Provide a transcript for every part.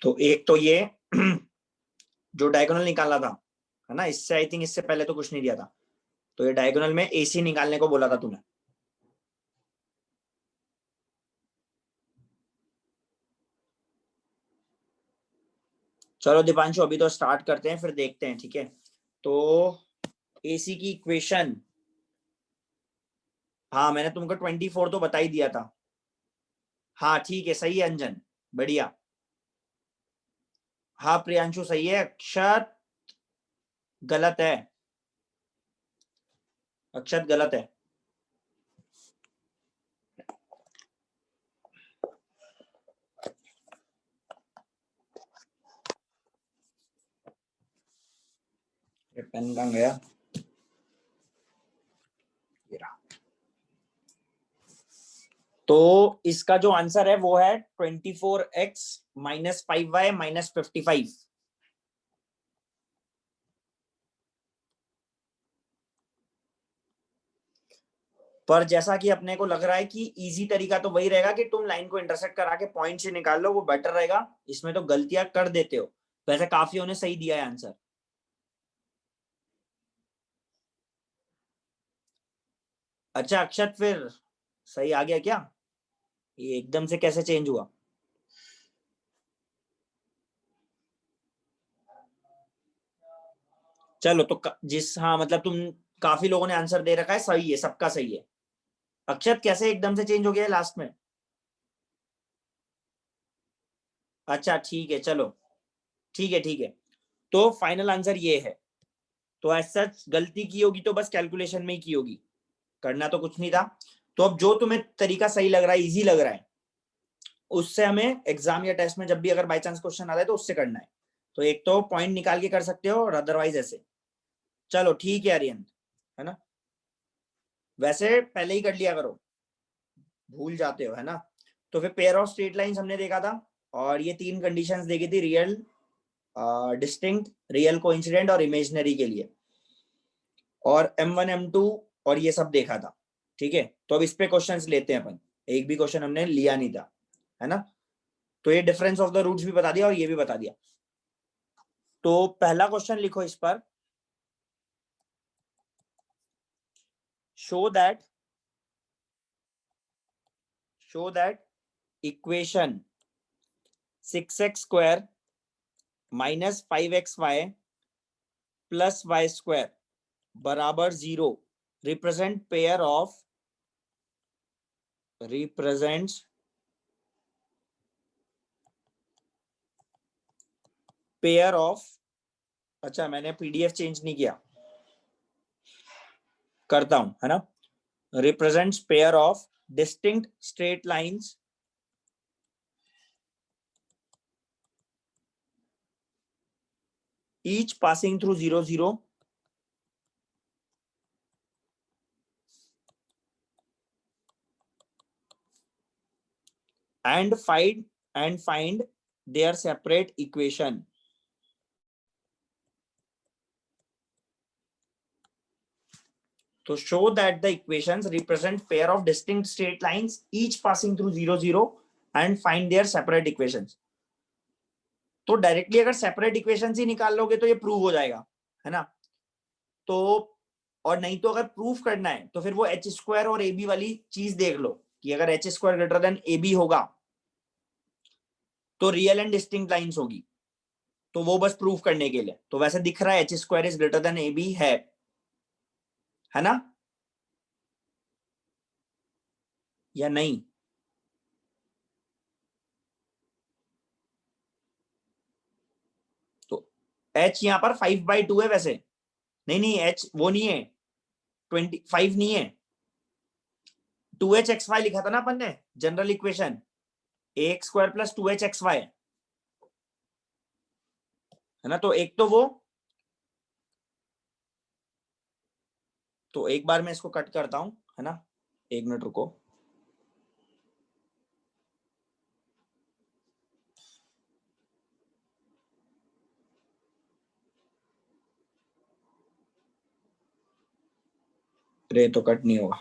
तो एक तो ये जो डायगोनल निकाला था, है ना, इससे आई थिंक इससे पहले तो कुछ नहीं दिया था, तो ये डायगोनल में AC निकालने को बोला था तूने। चलो दीपांशु अभी तो स्टार्ट करते हैं, फिर देखते हैं, ठीक है। तो AC की इक्वेशन, हाँ मैंने तुमको 24 तो बता ही दिया था। हाँ ठीक है, सही है अंजन, बढ़िया। हाँ प्रियांशु सही है, अक्षत गलत है, अक्षत गलत है। पेन कहाँ गया, ये रहा। तो इसका जो आंसर है वो है 24x माइनस 5y माइनस 55। पर जैसा कि अपने को लग रहा है कि इजी तरीका तो वही रहेगा कि तुम लाइन को इंटरसेक्ट करा के पॉइंट से निकाल लो, वो बेटर रहेगा। इसमें तो गलतियां कर देते हो, वैसे काफियों ने सही दिया है आंसर। अच्छा अक्षत, फिर सही आ गया क्या? ये एकदम से कैसे चेंज हुआ? चलो तो जिस, हाँ मतलब तुम, काफी लोगों ने आंसर दे रखा है, सही है, सबका सही है। अक्षत कैसे एकदम से चेंज हो गया है लास्ट में? अच्छा ठीक है, चलो ठीक है ठीक है। तो फाइनल आंसर ये है। तो एज सच गलती की होगी तो बस कैलकुलेशन में ही की होगी, करना तो कुछ नहीं था। तो अब जो तुम्हें तरीका सही लग रहा है, इजी लग रहा है, उससे हमें एग्जाम या टेस्ट में जब भी अगर बाई चांस क्वेश्चन आता है तो उससे करना है। तो एक तो पॉइंट निकाल के कर सकते हो और अदरवाइज ऐसे। चलो ठीक है आर्यन, है ना, वैसे पहले ही कर लिया करो, भूल जाते हो, है ना। तो फिर पेयर ऑफ स्ट्रेट लाइंस हमने देखा था, और ये तीन कंडीशंस देखी थी, रियल, डिस्टिंक्ट, रियल कोइंसिडेंट और इमेजिनरी के लिए, और M1 M2 और ये सब देखा था, ठीक है। तो अब इस पे क्वेश्चंस लेते हैं अपन, एक भी क्वेश्चन हमने लिया नहीं था, है ना। तो ये डिफरेंस ऑफ द रूट्स भी बता दिया और ये भी बता दिया। तो पहला क्वेश्चन लिखो इस पर, show that equation 6x square minus 5xy plus y square बराबर 0 रिप्रेजेंट्स पेयर ऑफ, अच्छा मैंने PDF चेंज नहीं किया, करता हूं, है ना। Represents pair of distinct straight lines each passing through 0 0 and find their separate equation. So show that the equations represent pair of distinct straight lines each passing through 0 0 and find their separate equations. तो directly अगर separate equations ही निकाल लोगे तो ये prove हो जाएगा, है ना। तो और नहीं तो अगर प्रूफ करना है तो फिर वो एच स्क्वायर और AB वाली चीज देख लो, कि अगर H square greater then AB होगा तो रियल एंड डिस्टिंक्ट लाइंस होगी। तो वो बस प्रूफ करने के लिए, तो वैसे दिख रहा है H square is greater than AB है ना, या नहीं? तो H यहां पर 5/2 है वैसे, नहीं नहीं H वो नहीं है, 25 नहीं है, 2HXY लिखा था ना अपन ने general equation, AX square plus 2HXY, है ना। तो एक तो वो, तो एक बार मैं इसको कट करता हूं, है ना, एक मिनट रुको। रे तो कट नहीं होगा,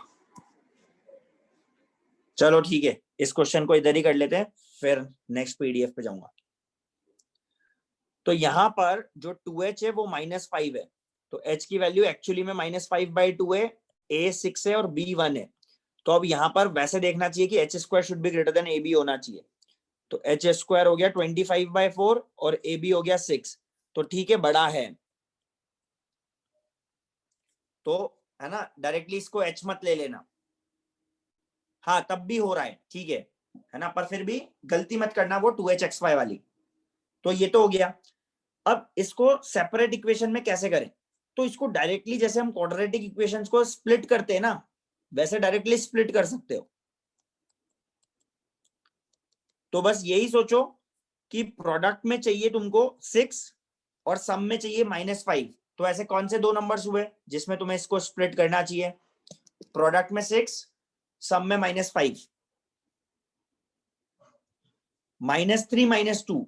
चलो ठीक है, इस क्वेश्चन को इधर ही कर लेते हैं, फिर नेक्स्ट PDF पे जाऊंगा। तो यहां पर जो 2h है वो -5 है, तो h की वैल्यू एक्चुअली में -5/2 है, a 6 है और b 1 है। तो अब यहां पर वैसे देखना चाहिए कि h square should be greater than ab होना चाहिए। तो h स्क्वायर हो गया 25/4 और ab हो गया 6, तो ठीक है, बड़ा है। तो है ना, डायरेक्टली इसको h मत ले लेना। हाँ तब भी हो रहा है, ठीक है ना, पर फिर भी गलती मत करना वो 2hxy वाली। तो ये तो हो गया। अब इसको सेपरेट इक्वेशन में कैसे करें? तो इसको डायरेक्टली जैसे हम क्वाड्रेटिक इक्वेशंस को स्प्लिट करते हैं ना, वैसे डायरेक्टली स्प्लिट कर सकते हो। तो बस यही सोचो कि प्रोडक्ट में चाहिए तुमको 6 और सम में चाहिए -5। तो ऐसे कौन से दो नंबर्स हुए जिसमें तुम्हें इसको स्प्लिट करना चाहिए? प्रोडक्ट में 6, सम में -5, -3 -2।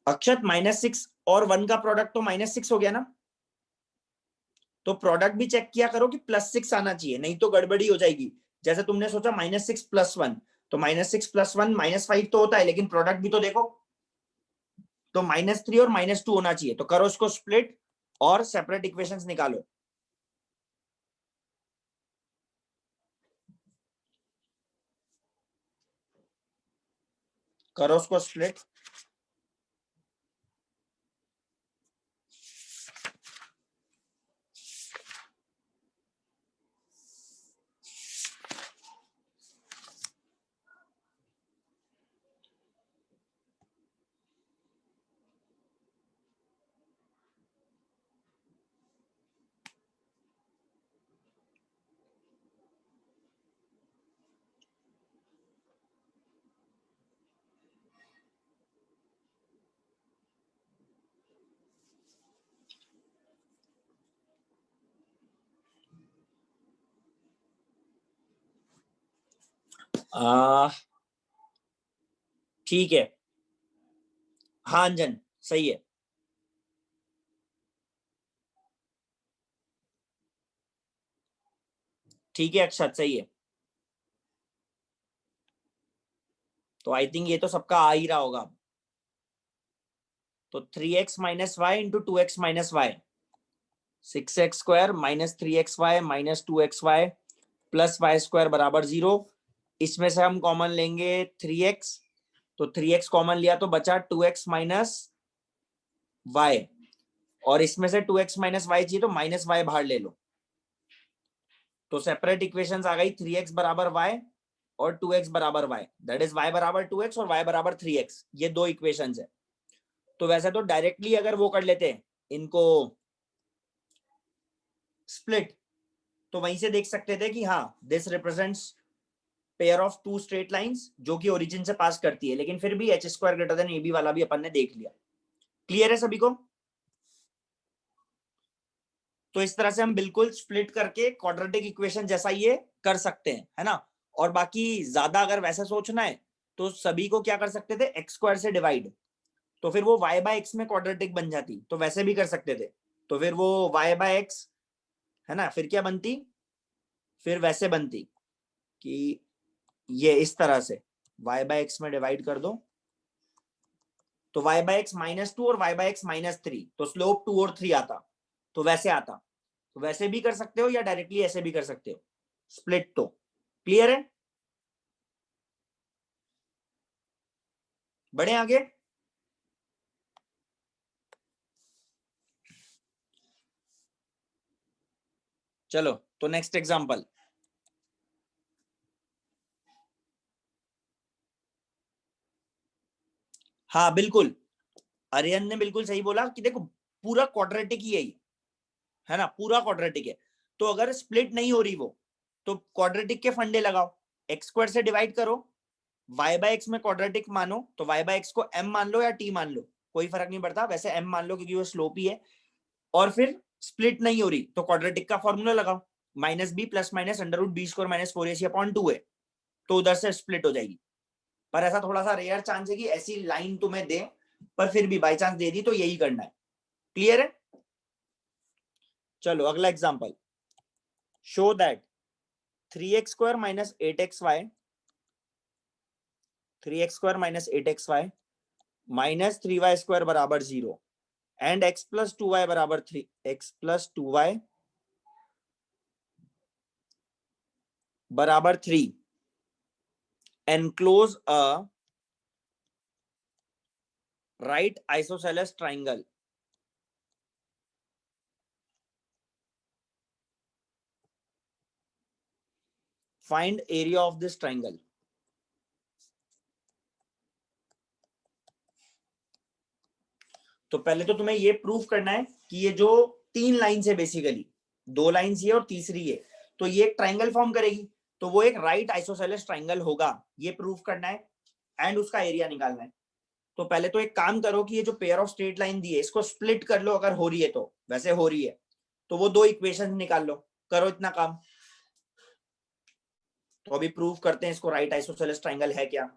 अक्षत -6 और 1 का प्रोडक्ट तो -6 हो गया ना, तो प्रोडक्ट भी चेक किया करो कि +6 आना चाहिए, नहीं तो गड़बड़ी हो जाएगी। जैसे तुमने सोचा -6 + 1, तो -6 + 1 -5 तो होता है, लेकिन प्रोडक्ट भी तो देखो। तो -3 और -2 होना चाहिए। तो करो इसको स्प्लिट और सेपरेट इक्वेशंस निकालो। करो उसको स्प्लिट। ठीक है, हाँ अंजन सही है। ठीक है अक्षत, सही है। तो आई थिंक ये तो सबका आ ही रहा होगा। तो 3x - y into 2x - y, 6x² - 3xy - 2xy plus y² बराबर 0। इसमें से हम कॉमन लेंगे 3x, तो 3x कॉमन लिया तो बचा 2x - y, और इसमें से 2x - y चाहिए तो -y बाहर ले लो। तो सेपरेट इक्वेशंस आ गई, 3x बराबर y और 2x बराबर y, दैट इज y बराबर 2x और y बराबर 3x। ये दो इक्वेशंस है। तो वैसे तो डायरेक्टली अगर वो कर लेते हैं इनको स्प्लिट, तो वहीं से देख सकते थे कि हाँ this represents pair of two straight lines जो कि ओरिजिन से पास करती है, लेकिन फिर भी h² ग्रेटर देन ab वाला भी अपन ने देख लिया। क्लियर है सभी को? तो इस तरह से हम बिल्कुल स्प्लिट करके क्वाड्रेटिक इक्वेशन जैसा ये कर सकते हैं, है ना। और बाकी ज्यादा अगर वैसे सोचना है तो सभी को क्या कर सकते थे, x² से डिवाइड, तो फिर वो y/x में क्वाड्रेटिक बन जाती, तो वैसे भी कर सकते थे। तो फिर वो y/x है ना, फिर क्या बनती, फिर वैसे बनती कि ये इस तरह से y/x में डिवाइड कर दो, तो y/x -2 और y/x -3, तो स्लोप 2 और 3 आता, तो वैसे आता। तो वैसे भी कर सकते हो या डायरेक्टली ऐसे भी कर सकते हो स्प्लिट। तो क्लियर है? बढ़े आगे। चलो तो नेक्स्ट एग्जांपल। हाँ बिल्कुल, आर्यन ने बिल्कुल सही बोला कि देखो पूरा क्वाड्रेटिक ही है ना, पूरा क्वाड्रेटिक है। तो अगर स्प्लिट नहीं हो रही वो, तो क्वाड्रेटिक के फंडे लगाओ, x² से डिवाइड करो, y/x में क्वाड्रेटिक मानो, तो y/x को m मान लो या t मान लो, कोई फर्क नहीं पड़ता, वैसे m मान लो क्योंकि वो स्लोप ही है। और फिर स्प्लिट नहीं हो रही तो क्वाड्रेटिक का फॉर्मूला लगाओ, -b + √b² - 4ac/2 है, तो उधर से स्प्लिट हो जाएगी। पर ऐसा थोड़ा सा रेयर चांस है कि ऐसी लाइन तुम्हें दे, पर फिर भी बाई चांस दे दी तो यही करना है। क्लियर है? चलो अगला example. Show that 3x² - 8xy 3x² minus 8xy minus 3y² बराबर 0 एंड x प्लस 2y बराबर 3, x प्लस 2y बराबर 3 enclose a right isosceles triangle. Find area of this triangle. तो पहले तो तुम्हें ये प्रूफ करना है कि ये जो 3 लाइंस है, बेसिकली 2 लाइंस ये और तीसरी ये, तो ये एक ट्राइंगल फॉर्म करेगी, तो वो एक राइट आइसोसेलेस ट्राइंगल होगा, ये प्रूफ करना है एंड उसका एरिया निकालना है। तो पहले तो एक काम करो कि ये जो पेयर ऑफ स्ट्रेट लाइन दी है इसको स्प्लिट कर लो, अगर हो रही है तो, वैसे हो रही है तो वो 2 इक्वेशन निकाल लो, करो इतना काम। तो अभी प्रूफ करते हैं इसको राइट आइसोसेलेस ट्राइंगल है क्या।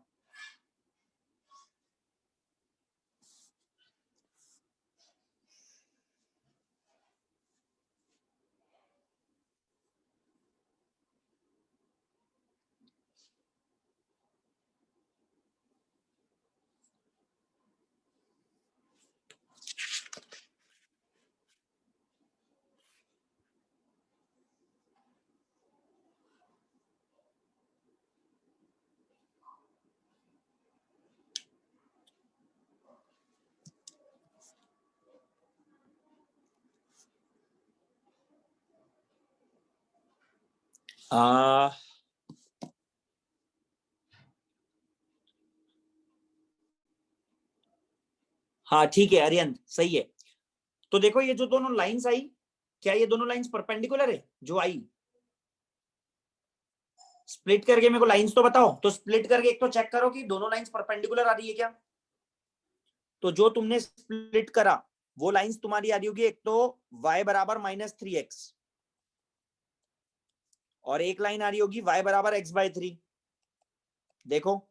हाँ ठीक है अरियंत, सही है। तो देखो ये जो दोनों लाइंस आई, क्या ये दोनों लाइंस परपेंडिकुलर है जो आई? स्प्लिट करके मेरे को लाइंस तो बताओ। तो स्प्लिट करके एक तो चेक करो कि दोनों लाइंस परपेंडिकुलर आ रही है क्या। तो जो तुमने स्प्लिट करा वो लाइंस तुम्हारी आ रही होगी, एक तो y बराबर -3x और एक लाइन आ रही होगी y बराबर x/3। देखो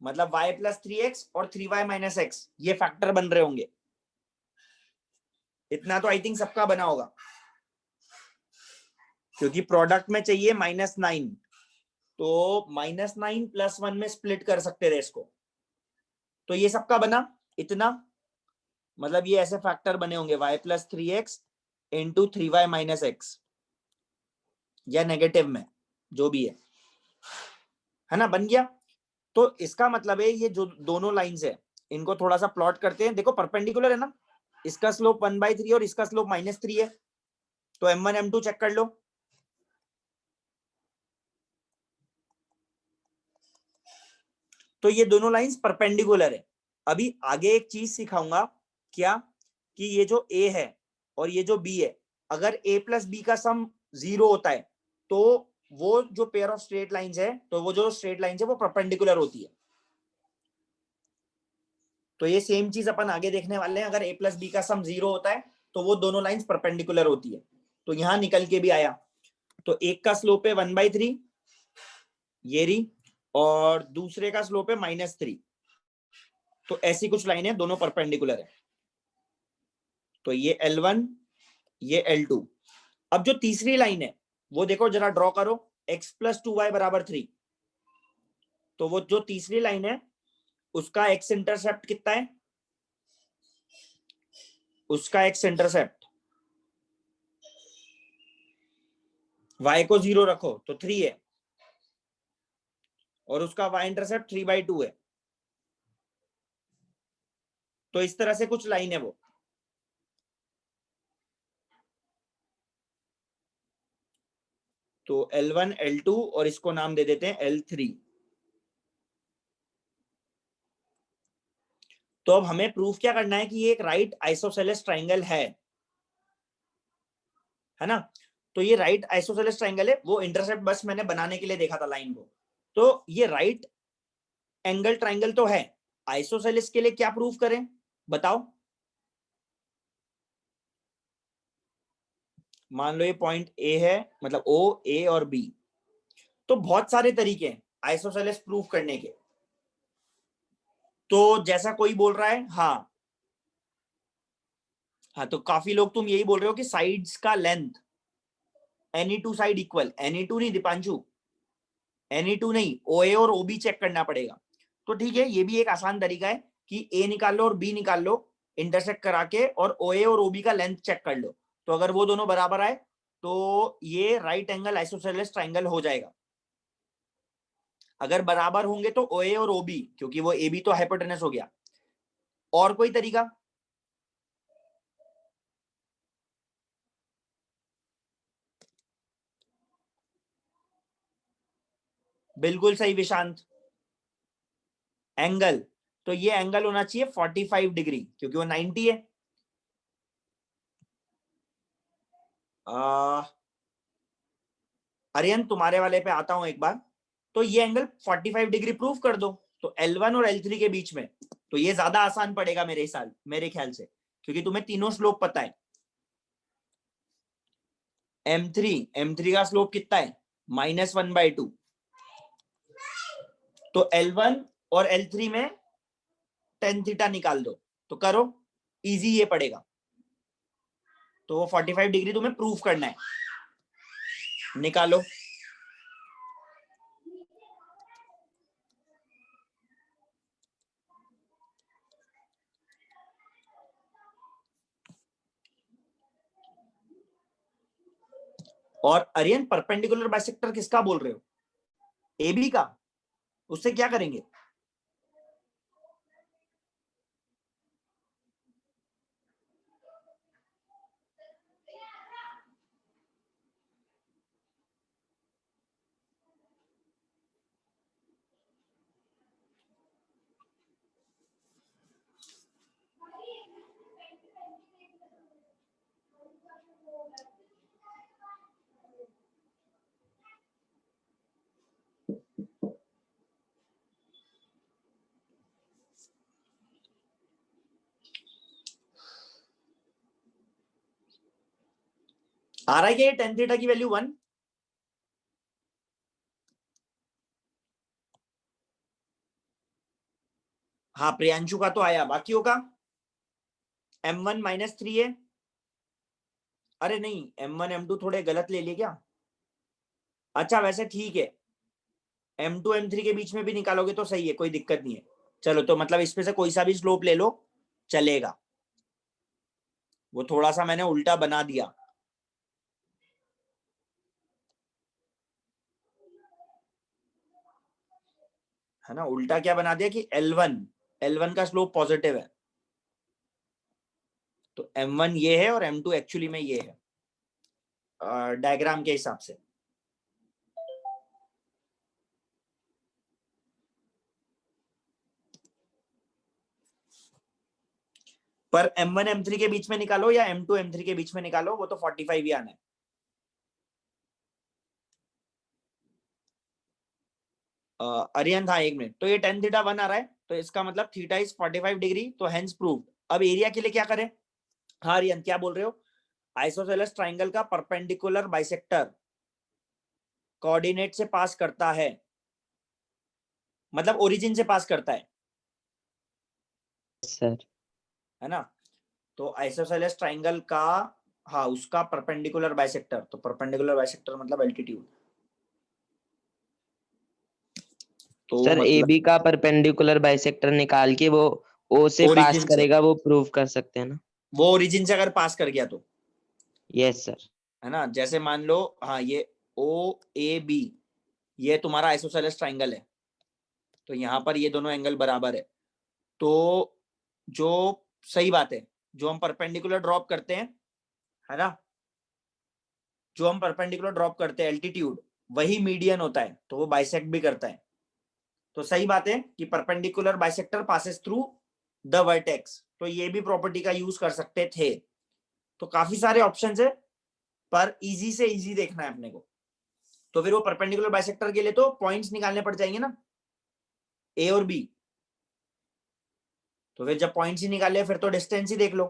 मतलब y प्लस 3x और 3y माइनस x ये फैक्टर बन रहे होंगे। इतना तो आई थिंक सबका बना होगा, क्योंकि प्रोडक्ट में चाहिए -9, तो -9 + 1 में स्प्लिट कर सकते थे इसको। तो ये सबका बना इतना, मतलब ये ऐसे फैक्टर बने होंगे y plus 3x into 3y minus x, या नेगेटिव में जो भी है ना, बन गया। तो इसका मतलब है ये जो दोनों लाइंस है इनको थोड़ा सा प्लॉट करते हैं। देखो परपेंडिकुलर है ना, इसका स्लोप 1/3 और इसका स्लोप -3 है, तो m1 m2 चेक कर लो। तो ये दोनों लाइंस परपेंडिकुलर है। अभी आगे एक चीज सिखाऊंगा, क्या कि ये जो a है और ये जो b है, अगर a प्लस b का सम 0 होता है तो वो जो पेयर ऑफ स्ट्रेट लाइंस है, तो वो जो स्ट्रेट लाइंस है वो परपेंडिकुलर होती है। तो ये सेम चीज अपन आगे देखने वाले हैं, अगर a प्लस b का सम 0 होता है तो वो दोनों लाइंस परपेंडिकुलर होती है। तो यहां निकल के भी आया, तो एक का स्लोप है 1/3 ये रही, और दूसरे का स्लोप है -3। तो ऐसी कुछ लाइन है, दोनों परपेंडिकुलर है। तो ये L1 ये L2। अब जो तीसरी लाइन है वो देखो जरा ड्रॉ करो, x प्लस 2y बराबर 3। तो वो जो तीसरी लाइन है उसका x इंटरसेप्ट कितना है, उसका x इंटरसेप्ट y को 0 रखो तो 3 है, और उसका y इंटरसेप्ट 3/2 है। तो इस तरह से कुछ लाइन है वो। तो L1 L2 और इसको नाम दे देते हैं L3। तो अब हमें प्रूफ क्या करना है कि ये एक राइट आइसोसेलेस ट्राइंगल है ना। तो ये राइट आइसोसेलेस ट्राइंगल है, वो इंटरसेप्ट बस मैंने बनाने के लिए देखा था लाइन को। तो ये राइट एंगल ट्राइंगल तो है, आइसोसेलेस के लिए क्या प्रूफ करें बताओ। मान लो ये पॉइंट ए है, मतलब ओ ए और बी, तो बहुत सारे तरीके हैं आइसोसेलेस प्रूफ करने के। तो जैसा कोई बोल रहा है, हाँ हाँ, तो काफी लोग तुम यही बोल रहे हो कि साइड्स का length any two side equal, any two नहीं दीपांशु, एनी टू नहीं, ओ ए और ओ बी चेक करना पड़ेगा। तो ठीक है, ये भी एक आसान तरीका है कि ए निकाल लो और बी निकाल लो इंटरसेक्ट करा के, और ओ ए और ओबी का लेंथ चेक कर लो। तो अगर वो दोनों बराबर आए तो ये राइट एंगल आइसोसेलेस ट्राइंगल हो जाएगा। अगर बराबर होंगे तो ओ ए और ओबी, क्योंकि वो ए बी तो हाइपोटेनस हो गया। और कोई तरीका? बिल्कुल सही विशांत। एंगल, तो ये एंगल होना चाहिए 45 डिग्री, क्योंकि वो 90 है। अरियन तुम्हारे वाले पे आता हूं एक बार। तो ये एंगल 45 डिग्री प्रूव कर दो। तो L1 और L3 के बीच में, तो ये ज्यादा आसान पड़ेगा मेरे ख्याल से, क्योंकि तुम्हें तीनों स्लोप पता है। M3 का स्लोप कितना है? -1/2। तो L1 और L3 में tan थीटा निकाल दो, तो करो, इजी ये पड़ेगा। तो वो 45 डिग्री तुम्हें प्रूफ करना है, निकालो। और अरियन परपेंडिकुलर बाइसेक्टर किसका बोल रहे हो? AB का? उससे क्या करेंगे? आ रहा है क्या ये tan थीटा की वैल्यू 1? हाँ, प्रियांशु का तो आया, बाकियों का? M1 -3 है। अरे नहीं, M1 M2 थोड़े गलत ले लिए क्या? अच्छा, वैसे ठीक है, M2 M3 के बीच में भी निकालोगे तो सही है, कोई दिक्कत नहीं है। चलो, तो मतलब इसमें से कोई सा भी स्लोप ले लो, चलेगा। वो थोड़ा सा मैंने उल्टा बना दिया, है ना। उल्टा क्या बना दिया कि L1 का स्लोप पॉजिटिव है, तो M1 ये है और M2 एक्चुअली में ये है, डायग्राम के हिसाब से। पर M1 M3 के बीच में निकालो या M2 M3 के बीच में निकालो, वो तो 45 ही आना है। अरियन था, 1 मिनट। तो ये tan थीटा 1 आ रहा है, तो इसका मतलब थीटा इज 45 डिग्री, तो हेंस प्रूव्ड। अब एरिया के लिए क्या करें? हाँ अरियन, क्या बोल रहे हो? आइसोसेलेस ट्राइंगल का परपेंडिकुलर बाइसेक्टर कोऑर्डिनेट से पास करता है, मतलब ओरिजिन से पास करता है सर। है ना। तो आइसोसेलेस ट्राइंगल का, हाँ, उसका परपेंडिकुलर बाइसेक्टर, तो परपेंडिकुलर बाइसेक्टर मतलब एल्टीट्यूड। तो सर ए मतलब बी का परपेंडिकुलर बाइसेक्टर निकाल के वो ओ से पास ओरिजिन से, करेगा, वो प्रूव कर सकते हैं ना? वो ओरिजिन से अगर पास कर गया तो, यस सर। है ना। जैसे मान लो, हाँ, ये OAB, ये तुम्हारा आइसोसेलेस ट्राइंगल है, तो यहाँ पर ये दोनों एंगल बराबर है। तो जो सही बात है, जो हम परपेंडिकुलर ड्रॉप करते हैं, है ना, जो हम परपेंडिकुलर ड्रॉप करते हैं एल्टीट्यूड, वही मीडियन होता है, तो वो बाइसेक्ट भी करता है। तो सही बात है कि perpendicular bisector passes through the vertex, तो ये भी प्रॉपर्टी का यूज कर सकते थे। तो काफी सारे ऑप्शन है, पर इजी से इजी देखना है अपने को। तो फिर वो परपेंडिकुलर बाइसेक्टर के लिए तो पॉइंट्स निकालने पड़ जाएंगे ना, ए और बी। तो फिर जब पॉइंट्स ही निकाले, फिर तो डिस्टेंस ही देख लो।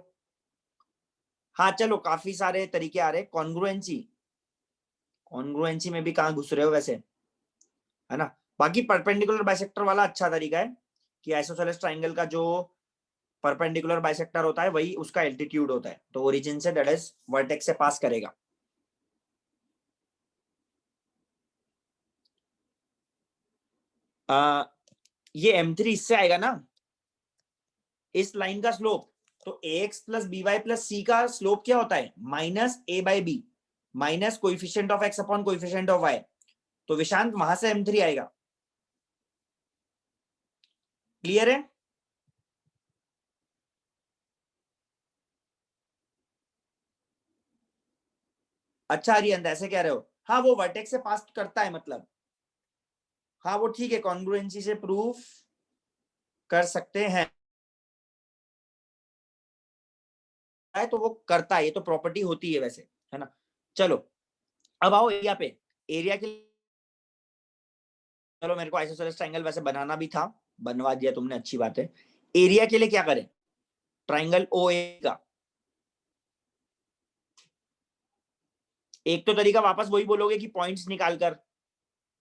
हाँ चलो, काफी सारे तरीके आ रहे। कॉन्ग्रुएंसी में भी कहाँ घुस रहे हो वैसे, है ना। बाकी परपेंडिकुलर बाइसेक्टर वाला अच्छा तरीका है कि आइसोसेलेस ट्राइंगल का जो परपेंडिकुलर बाइसेक्टर होता है वही उसका एल्टीट्यूड होता है, तो ओरिजिन से, दैट इज वर्टेक्स से पास करेगा। ये m3 इससे आएगा ना, इस लाइन का स्लोप। तो ax plus b y plus c का स्लोप क्या होता है, minus a by b minus coefficient of x upon coefficient of y। तो विशांत वहां से m3 आएगा। क्लियर है? अच्छा अरियंत ऐसे कह रहे हो, हाँ वो वर्टेक्स से पास करता है मतलब, हाँ वो ठीक है, कॉन्ग्रुएंसी से प्रूफ कर सकते हैं, तो वो करता है, ये तो प्रॉपर्टी होती है वैसे, है ना। चलो अब आओ एरिया पे। एरिया के लिए चलो मेरे को आइसोसेलेस ट्रायंगल वैसे बनाना भी था, बनवा दिया तुमने, अच्छी बात है। एरिया के लिए क्या करें, ट्रायंगल ओ ए का एक तो तरीका वापस वही बोलोगे कि पॉइंट्स निकाल कर,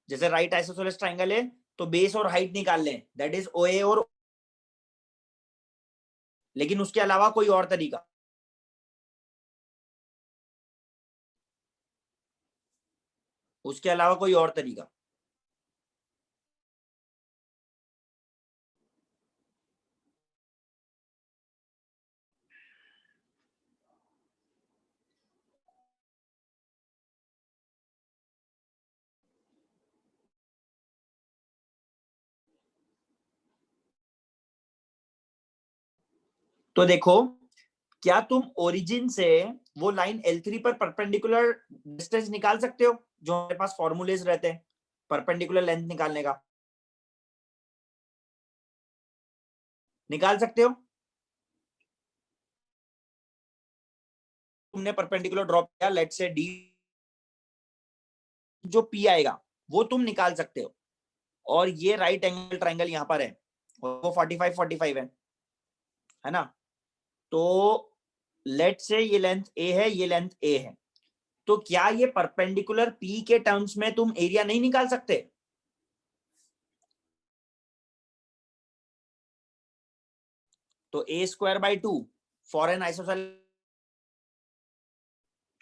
जैसे राइट आइसोसेलेस ट्रायंगल है तो बेस और हाइट निकाल लें, दैट इज ओ ए, और लेकिन उसके अलावा कोई और तरीका, उसके अलावा कोई और तरीका। तो देखो, क्या तुम ओरिजिन से वो लाइन L3 पर परपेंडिकुलर डिस्टेंस निकाल सकते हो, जो हमारे पास फॉर्मूलेज रहते हैं परपेंडिकुलर लेंथ निकालने का, निकाल सकते हो? तुमने परपेंडिकुलर ड्रॉप किया, लेट से डी, जो पी आएगा वो तुम निकाल सकते हो, और ये राइट एंगल ट्रायंगल यहां पर है, और वो 45 45 है ना। तो लेट से ये लेंथ ए है, ये लेंथ ए है, तो क्या ये परपेंडिकुलर पी के टर्म्स में तुम एरिया नहीं निकाल सकते? तो a square by 2 for an isosceles,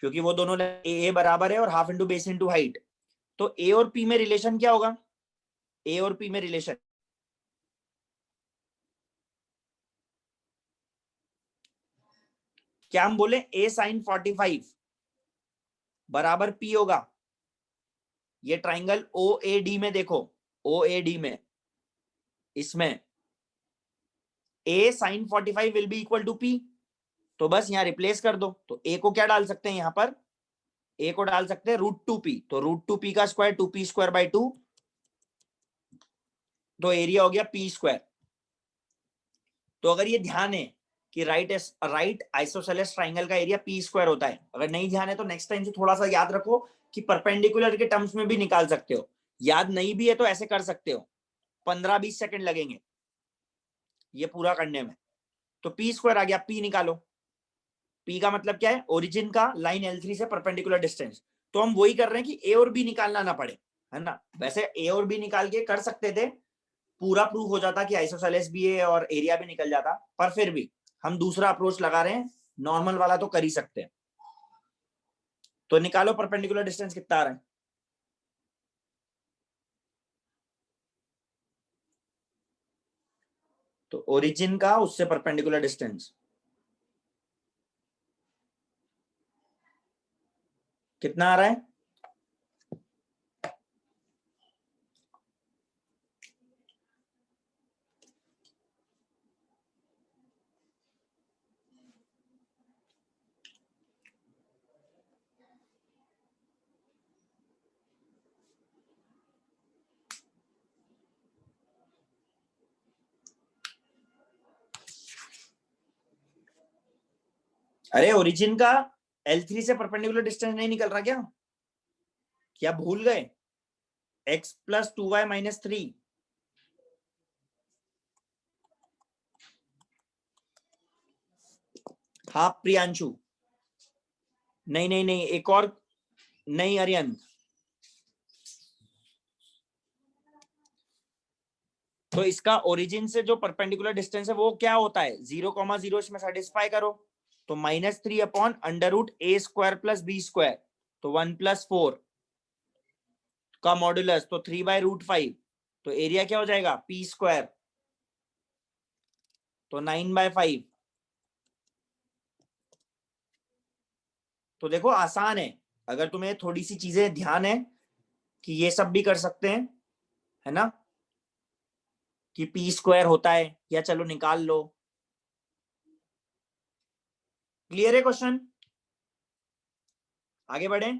क्योंकि वो दोनों ए बराबर है और half into base into height, तो ए और पी में रिलेशन क्या होगा, ए और पी में रिलेशन, क्या हम बोले ए साइन 45 बराबर पी होगा। ये ट्राइंगल ओ ए डी में देखो, ओ ए डी में, इसमें a sine 45 will be equal to p, तो बस यहां रिप्लेस कर दो। तो ए को क्या डाल सकते हैं यहां पर, ए को डाल सकते हैं √2p, तो √2p का स्क्वायर 2p स्क्वायर बाई 2, तो एरिया हो गया पी स्क्वायर। तो अगर ये ध्यान है कि राइट आइसोसेलेस ट्राइंगल का एरिया पी स्क्वायर होता है, अगर नहीं ध्यान है तो नेक्स्ट टाइम से थोड़ा सा याद रखो कि परपेंडिकुलर के टर्म्स में भी निकाल सकते हो, याद नहीं भी है तो ऐसे कर सकते हो, 15-20 सेकंड लगेंगे ये पूरा करने में। तो पी स्क्वायर आ गया, पी निकालो, पी का मतलब क्या है, ओरिजिन का लाइन L3 से परपेंडिकुलर डिस्टेंस। तो हम वही कर रहे हैं कि ए और बी निकालना ना पड़े, है ना। वैसे ए और बी निकाल के कर सकते थे, पूरा प्रूफ हो जाता कि आइसोसेलेस भी है और एरिया भी निकल जाता, पर फिर भी हम दूसरा अप्रोच लगा रहे हैं, नॉर्मल वाला तो कर ही सकते हैं। तो निकालो परपेंडिकुलर डिस्टेंस कितना आ रहा है, तो ओरिजिन का उससे परपेंडिकुलर डिस्टेंस कितना आ रहा है, अरे ओरिजिन का L3 से परपेंडिकुलर डिस्टेंस नहीं निकल रहा क्या, क्या भूल गए, x प्लस 2y माइनस 3, हाँ प्रियांशु, नहीं नहीं नहीं, एक और, नहीं अरियंत, तो इसका ओरिजिन से जो परपेंडिकुलर डिस्टेंस है वो क्या होता है, 0,0 इसमें सेटिस्फाई करो, तो -3 अपॉन अंडर रूट ए स्क्वायर प्लस बी स्क्वायर, तो 1 + 4 का मॉड्यूलस, तो 3/√5, तो एरिया क्या हो जाएगा, पी स्क्वायर, तो 9/5। तो देखो आसान है, अगर तुम्हें थोड़ी सी चीजें ध्यान है कि ये सब भी कर सकते हैं, है ना, कि पी स्क्वायर होता है, या चलो निकाल लो। क्लियर है क्वेश्चन? आगे बढ़े।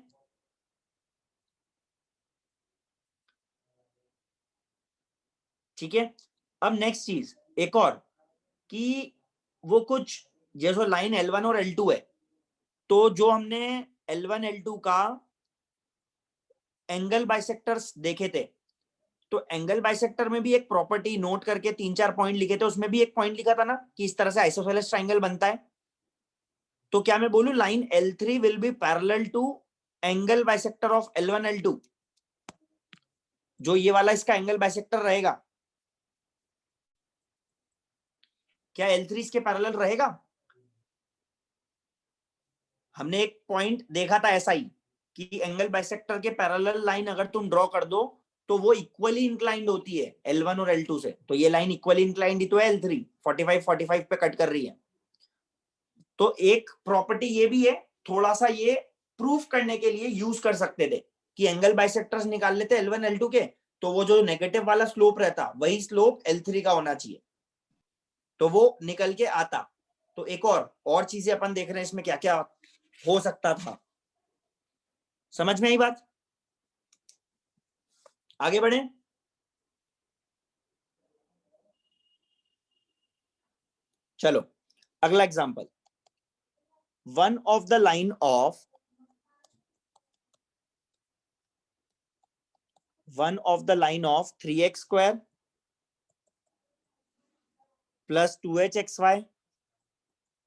ठीक है, अब नेक्स्ट चीज एक और, कि वो कुछ जैसे लाइन L1 और L2 है, तो जो हमने L1 L2 का एंगल बाइसेक्टर्स देखे थे, तो एंगल बाइसेक्टर में भी एक प्रॉपर्टी नोट करके 3-4 पॉइंट लिखे थे, उसमें भी एक पॉइंट लिखा था ना कि इस तरह से आइसोसेलेस ट्रायंगल बनता है। तो क्या मैं बोलूं line L3 will be parallel to angle bisector of L1 L2, जो ये वाला इसका एंगल बाइसेक्टर रहेगा, क्या L3 इसके पैरेलल रहेगा? हमने एक पॉइंट देखा था ऐसा ही, कि एंगल बाइसेक्टर के पैरेलल लाइन अगर तुम ड्रॉ कर दो तो वो इक्वली इंक्लाइंड होती है L1 और L2 से। तो ये लाइन इक्वली इंक्लाइंड ही तो है, L3 45-45 पे कट कर रही है। तो एक प्रॉपर्टी ये भी है, थोड़ा सा ये प्रूफ करने के लिए यूज कर सकते थे कि एंगल बाइसेक्टर्स निकाल लेते L1 L2 के, तो वो जो नेगेटिव वाला स्लोप रहता वही स्लोप L3 का होना चाहिए, तो वो निकल के आता। तो एक और चीजें अपन देख रहे हैं इसमें क्या क्या हो सकता था। समझ में आई बात? आगे बढ़े। चलो अगला example, one of the line of 3x square plus 2hxy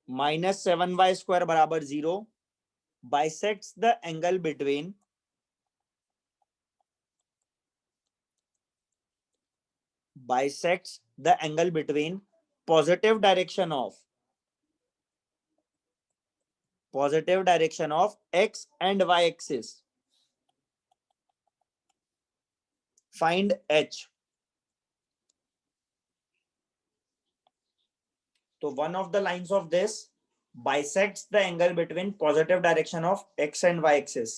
minus 7y square बराबर 0 bisects the angle between positive direction of x and y axis. Find h. So one of the lines of this bisects the angle between positive direction of x and y axis.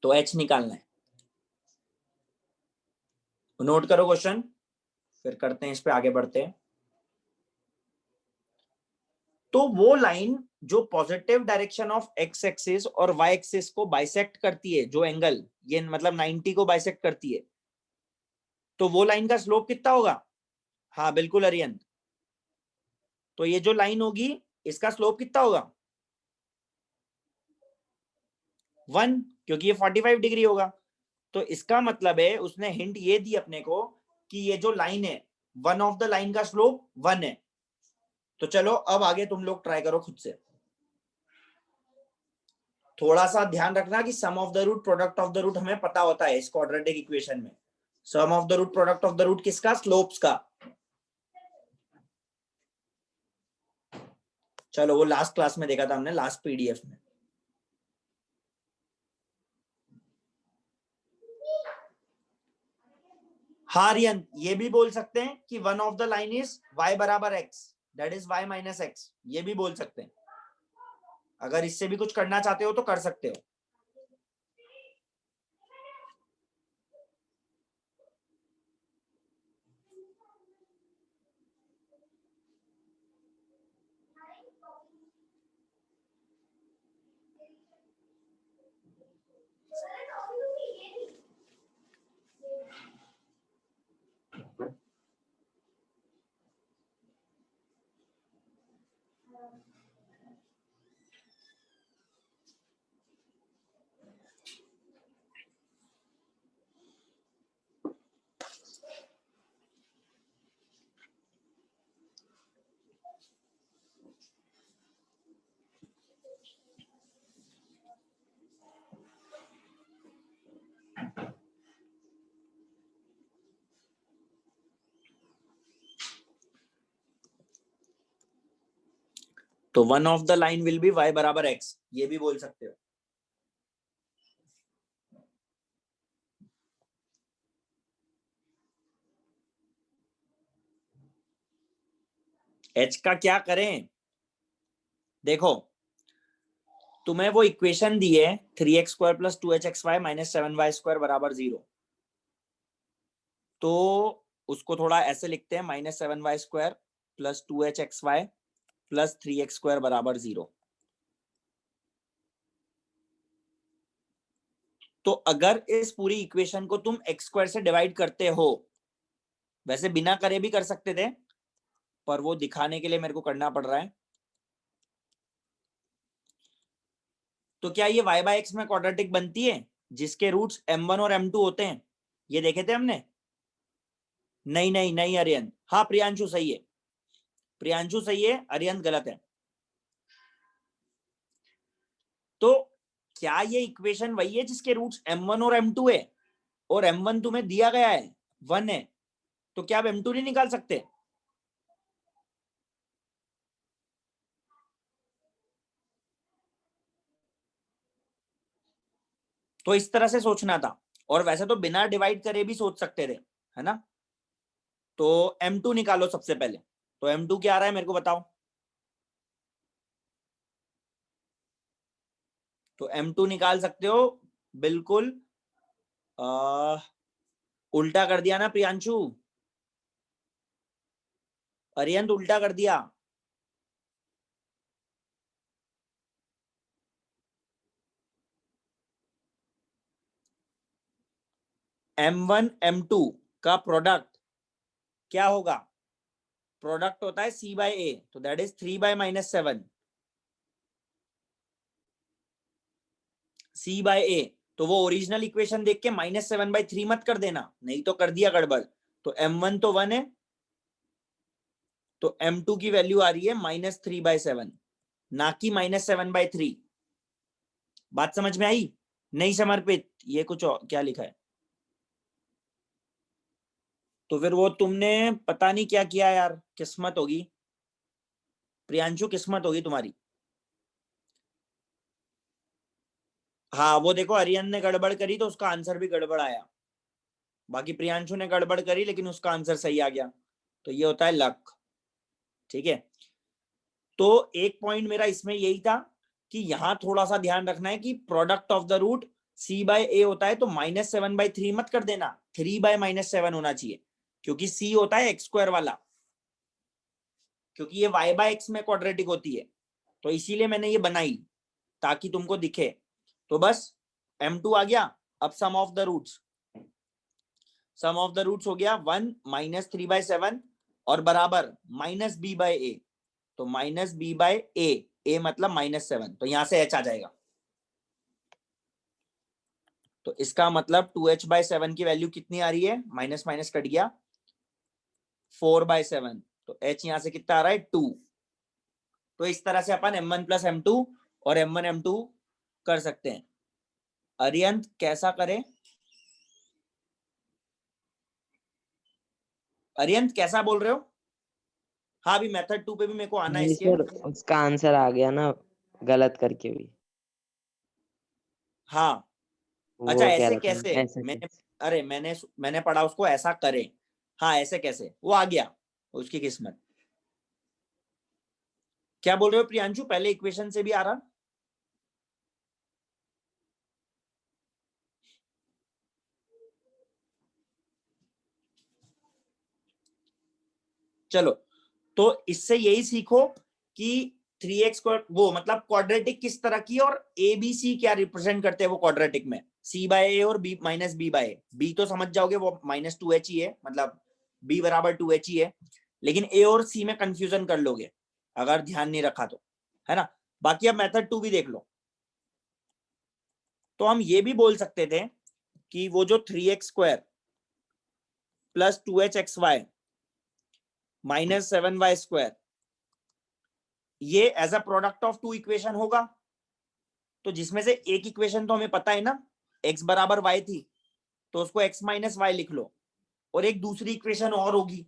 तो h निकालना है। Note करो question, फिर करते हैं इस पे आगे बढ़ते हैं। तो वो लाइन जो positive direction of x axis और वाई एक्सिस को बाइसेक्ट करती है, जो एंगल ये मतलब 90 को बाइसेक्ट करती है, तो वो लाइन का स्लोप कितना होगा? हाँ बिल्कुल अरियंत, तो ये जो लाइन होगी इसका स्लोप कितना होगा? 1, क्योंकि ये 45 डिग्री होगा। तो इसका मतलब है उसने हिंट ये दी अपने को कि ये जो लाइन है, वन ऑफ द लाइन का स्लोप 1 है। तो चलो अब आगे तुम लोग ट्राई करो खुद से। थोड़ा सा ध्यान रखना कि sum of the root product of the root हमें पता होता है इस क्वाड्रेटिक इक्वेशन में। Sum of the root product of the root किसका? स्लोप्स का। चलो वो लास्ट क्लास में देखा था हमने, लास्ट पीडीएफ में। हारियन ये भी बोल सकते हैं कि one of the line is y बराबर x, that is y minus x, ये भी बोल सकते हैं। अगर इससे भी कुछ करना चाहते हो तो कर सकते हो। तो one of the line will be y बराबर x, ये भी बोल सकते हो। h का क्या करें? देखो तुम्हें वो इक्वेशन दी है 3x² + 2hxy - 7y² बराबर 0, तो उसको थोड़ा ऐसे लिखते हैं -7y² + 2hxy + 3x² बराबर 0। तो अगर इस पूरी इक्वेशन को तुम x² से डिवाइड करते हो, वैसे बिना करे भी कर सकते थे, पर वो दिखाने के लिए मेरे को करना पड़ रहा है, तो क्या ये y/x में क्वाड्रेटिक बनती है जिसके रूट्स m1 और m2 होते हैं? ये देखे थे हमने। नहीं नहीं नहीं अरियंत, हाँ प्रियांशु सही है, प्रियांशु सही है, अरियंत गलत है। तो क्या ये इक्वेशन वही है जिसके रूट्स m1 और m2 है, और m1 तुम्हें दिया गया है 1 है, तो क्या आप m2 नहीं निकाल सकते? तो इस तरह से सोचना था, और वैसे तो बिना डिवाइड करे भी सोच सकते थे, है ना। तो m2 निकालो सबसे पहले, तो m2 क्या आ रहा है मेरे को बताओ। तो m2 निकाल सकते हो बिल्कुल, उल्टा कर दिया ना प्रियांशु, अरियंत उल्टा कर दिया। m1 m2 का प्रोडक्ट क्या होगा? प्रोडक्ट होता है c/a, तो दैट इज 3/-7 c/a। तो वो ओरिजिनल इक्वेशन देख के -7/3 मत कर देना, नहीं तो कर दिया गड़बड़। तो m1 तो 1 है, तो m2 की वैल्यू आ रही है -3/7, ना कि -7/3। बात समझ में आई? नहीं समर्पित, ये कुछ और क्या लिखा है? तो फिर वो तुमने पता नहीं क्या किया यार, किस्मत होगी प्रियांशु, किस्मत होगी तुम्हारी। हाँ वो देखो, अरियन ने गड़बड़ करी तो उसका आंसर भी गड़बड़ आया, बाकी प्रियांशु ने गड़बड़ करी लेकिन उसका आंसर सही आ गया। तो ये होता है लक, ठीक है। तो एक पॉइंट मेरा इसमें यही था कि यहां थोड़ा सा ध्यान रखना है कि product of the root c/a होता है, तो -7/3 मत कर देना, 3/-7 होना चाहिए, क्योंकि c होता है x² वाला, क्योंकि ये y/x में क्वाड्रेटिक होती है, तो इसीलिए मैंने ये बनाई ताकि तुमको दिखे। तो बस m2 आ गया। अब sum of the roots, sum of the roots हो गया 1 - 3/7 और बराबर -b/a, तो -b/a, a मतलब -7, तो यहां से h आ जाएगा। तो इसका मतलब 2h/7 की वैल्यू कितनी आ रही है, माइनस माइनस कट गया, 4/7, तो h यहां से कितना आ रहा है 2। तो इस तरह से अपन m1 + m2 और m1 m2 कर सकते हैं। अरियंत कैसा करें? अरियंत कैसा बोल रहे हो? हाँ अभी मेथड 2 पे भी मेरे को आना है नहीं इसके। सर, उसका आंसर आ गया ना, गलत करके भी। हाँ अच्छा, वो कह ऐसे रहा था कैसे? ऐसे मैंने, कैसे। अरे मैंने पढ़ा उसको ऐसा करें। हाँ ऐसे कैसे, वो आ गया, उसकी किस्मत। क्या बोल रहे हो प्रियांशु, पहले इक्वेशन से भी आ रहा? चलो, तो इससे यही सीखो कि 3x वो मतलब क्वाड्रेटिक किस तरह की, और ए बी सी क्या रिप्रेजेंट करते हैं वो क्वाड्रेटिक में, c/a और b -b/a। b तो समझ जाओगे वो -2h ही है, मतलब b बराबर 2h ही है, लेकिन a और c में कंफ्यूजन कर लोगे अगर ध्यान नहीं रखा तो, है ना। बाकी अब मेथड 2 भी देख लो। तो हम ये भी बोल सकते थे कि वो जो 3x² + 2hxy - 7y², ये as a product of two equation होगा। तो जिसमें से एक इक्वेशन तो हमें पता है ना, x बराबर y थी, तो उसको x - y लिख लो, और एक दूसरी इक्वेशन और होगी,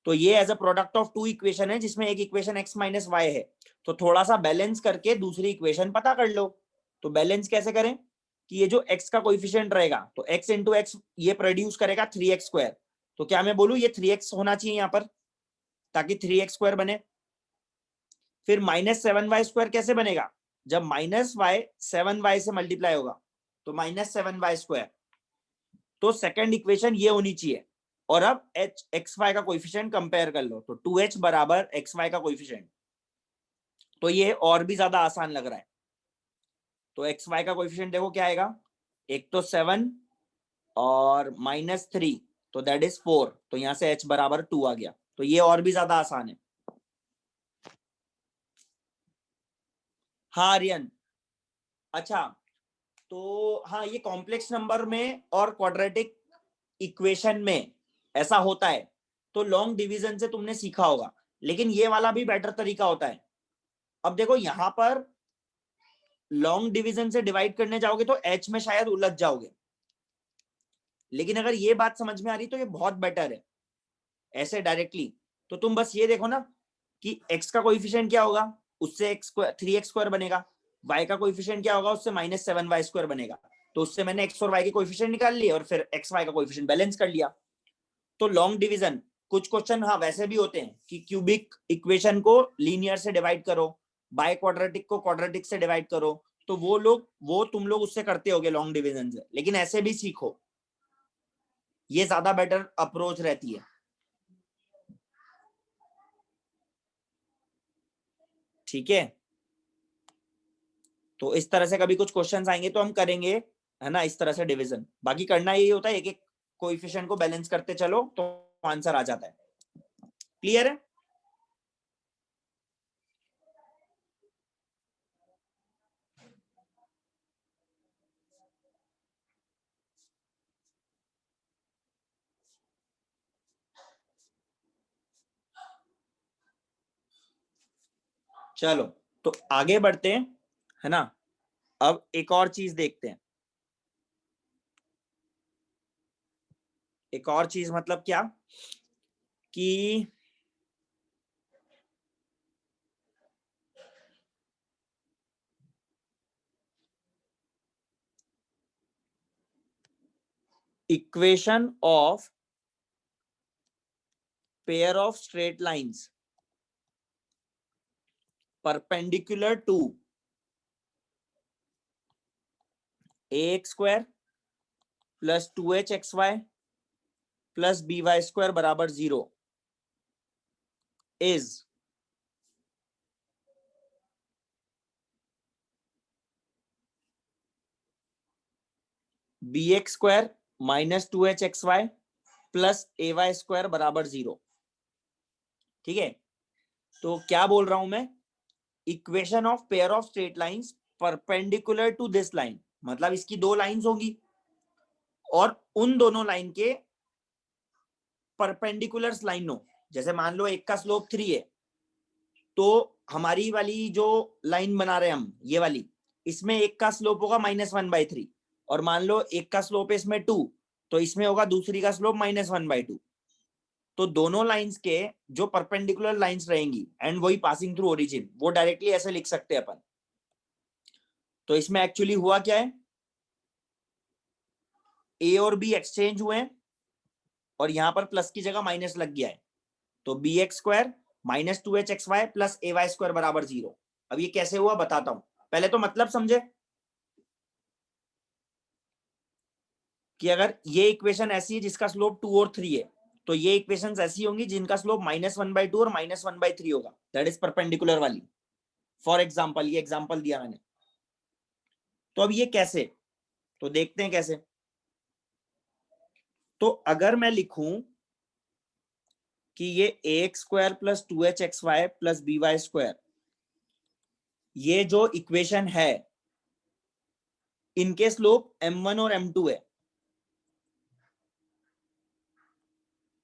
तो ये as a product of two equation है जिसमें एक इक्वेशन x - y है। तो थोड़ा सा बैलेंस करके दूसरी इक्वेशन पता कर लो। तो बैलेंस कैसे करें कि ये जो x का कोएफिशिएंट रहेगा, तो x × x ये प्रोड्यूस करेगा 3x², तो क्या मैं बोलूं ये 3x होना चाहिए यहाँ पर? ताकि 3x² बने। फिर -7y² कैसे बनेगा? जब -y 7y से मल्टीप्लाई होगा तो -7y²। तो सेकंड इक्वेशन ये होनी चाहिए। और अब xy का कोएफिशिएंट कंपेयर कर लो, तो 2h बराबर xy का कोएफिशिएंट। तो ये और भी ज्यादा आसान लग रहा है। तो xy का कोएफिशिएंट देखो क्या आएगा, एक तो 7 और -3, तो दैट इज 4। तो यहां से h बराबर 2 आ गया। तो ये और भी ज्यादा आसान है। हाँ आर्यन, अच्छा तो हाँ, ये कॉम्प्लेक्स नंबर में और क्वाड्रेटिक इक्वेशन में ऐसा होता है। तो लॉन्ग डिवीजन से तुमने सीखा होगा, लेकिन ये वाला भी बेटर तरीका होता है। अब देखो यहां पर लॉन्ग डिवीजन से डिवाइड करने जाओगे तो h में शायद उलझ जाओगे, लेकिन अगर ये बात समझ में आ रही तो ये बहुत बेटर है ऐसे डायरेक्टली। तो तुम बस ये देखो ना कि x का कोएफिशिएंट क्या होगा, उससे x² बनेगा। y का कोएफिशिएंट क्या होगा, उससे -7y² बनेगा। तो उससे मैंने x और y के कोएफिशिएंट निकाल लिए और फिर xy का कोएफिशिएंट बैलेंस कर लिया। तो लॉन्ग डिवीजन, कुछ क्वेश्चन हाँ वैसे भी होते हैं कि क्यूबिक इक्वेशन को लीनियर से डिवाइड करो, बाय क्वाड्रेटिक को क्वाड्रेटिक से डिवाइड करो। तो वो तुम लोग उससे करते होगे लॉन्ग डिवीजन से, लेकिन ऐसे भी सीखो, ये ज्यादा बेटर अप्रोच रहती है। ठीक है, तो इस तरह से कभी कुछ क्वेश्चंस आएंगे तो हम करेंगे, है ना, इस तरह से डिवीजन। बाकी करना यही होता है, एक एक कोएफिशिएंट को बैलेंस करते चलो तो आंसर आ जाता है। क्लियर है? चलो तो आगे बढ़ते हैं, है ना। अब एक और चीज देखते हैं। एक और चीज मतलब क्या कि equation of pair of straight lines perpendicular to ax² plus 2hxy plus by² बराबर 0 is bx² minus 2hxy plus ay² बराबर 0। ठीक है, तो क्या बोल रहा हूं मैं, equation of pair of straight lines perpendicular to this line, मतलब इसकी दो लाइंस होंगी और उन दोनों लाइन के परपेंडिकुलर लाइन हो। जैसे मान लो एक का स्लोप 3 है, तो हमारी वाली जो लाइन बना रहे हैं हम, ये वाली, इसमें एक का स्लोप होगा -1/3, और मान लो एक का स्लोप है इसमें 2, तो इसमें होगा दूसरी का स्लोप -1/2। तो दोनों लाइंस के जो परपेंडिकुलर लाइंस रहेंगी एंड वही पासिंग थ्रू ओरिजिन, वो डायरेक्टली ऐसे लिख सकते हैं अपन। तो इसमें एक्चुअली हुआ क्या है, ए और बी एक्सचेंज हुए हैं और यहां पर प्लस की जगह माइनस लग गया है। तो bx² minus 2hxy plus ay² बराबर 0। अब ये कैसे हुआ बताता हूं, पहले तो मतलब समझे कि अगर ये इक्वेशन ऐसी है जिसका स्लोप 2 और 3 है, तो ये इक्वेशंस ऐसी होंगी जिनका स्लोप -1/2 और -1/3 होगा, दैट इज परपेंडिकुलर वाली। फॉर एग्जांपल, ये एग्जांपल दिया मैंने। तो अब ये कैसे, तो देखते हैं कैसे। तो अगर मैं लिखूं कि ये ax² plus 2hxy plus by², ये जो इक्वेशन है इनके स्लोप m1 और m2 है,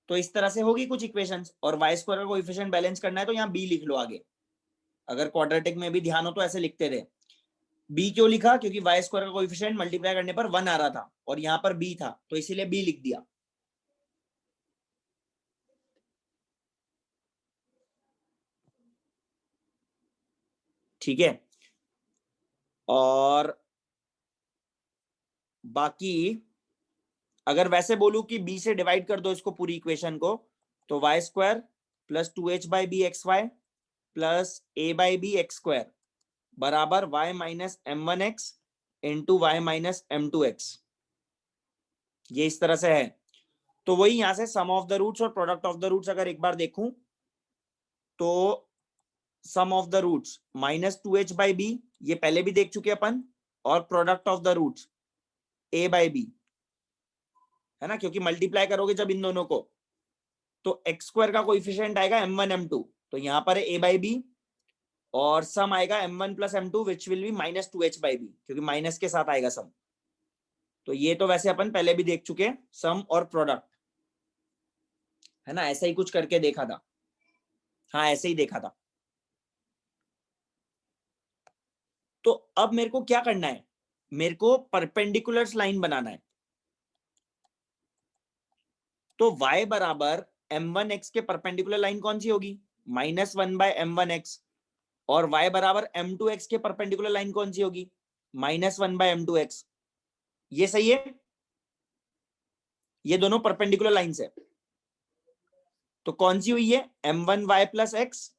तो इस तरह से होगी कुछ इक्वेशंस। और y² का कोएफिशिएंट बैलेंस करना है तो यहाँ b लिख लो आगे। अगर क्वाड्रेटिक में भी ध्यान हो तो ऐसे लिखते रहे। b क्यों लिखा, क्योंकि y² का कोएफिशिएंट मल्टीप्लाई करने पर 1 आ रहा था और यहाँ पर b था, तो इसीलिए b लिख दिया। ठीक है, और बाकी अगर वैसे बोलूं कि b से डिवाइड कर दो इसको पूरी इक्वेशन को, तो y² plus 2h by b x y plus a by b x square बराबर y minus m one x into y minus m two x. ये इस तरह से है। तो वही यहां से सम ऑफ द रूट्स और प्रोडक्ट ऑफ द रूट्स अगर एक बार देखूं तो sum of the roots minus 2h by b, ये पहले भी देख चुके अपन, और product of the roots a by B, है ना, क्योंकि मल्टीप्लाई करोगे जब इन दोनों को तो एक्स स्क्वायर का कोएफिशिएंट आएगा m1 m2, तो यहां पर है a बाई बी, और सम आएगा m1 plus m2 which will be minus 2h by b, क्योंकि माइनस के साथ आएगा सम। तो ये तो वैसे अपन पहले भी देख चुके, सम और प्रोडक्ट, है ना, ऐसा ही कुछ करके देखा था। हाँ ऐसे ही देखा था। तो अब मेरे को क्या करना है, मेरे को परपेंडिकुलर लाइन बनाना है। तो y बराबर m1x के परपेंडिकुलर लाइन कौन सी होगी, माइनस वन बाय m1x, और y बराबर m2x के परपेंडिकुलर लाइन कौन सी होगी, माइनस वन बाय m2x। ये सही है, ये दोनों परपेंडिकुलर लाइंस है। तो कौन सी हुई है, m1y प्लस एक्स,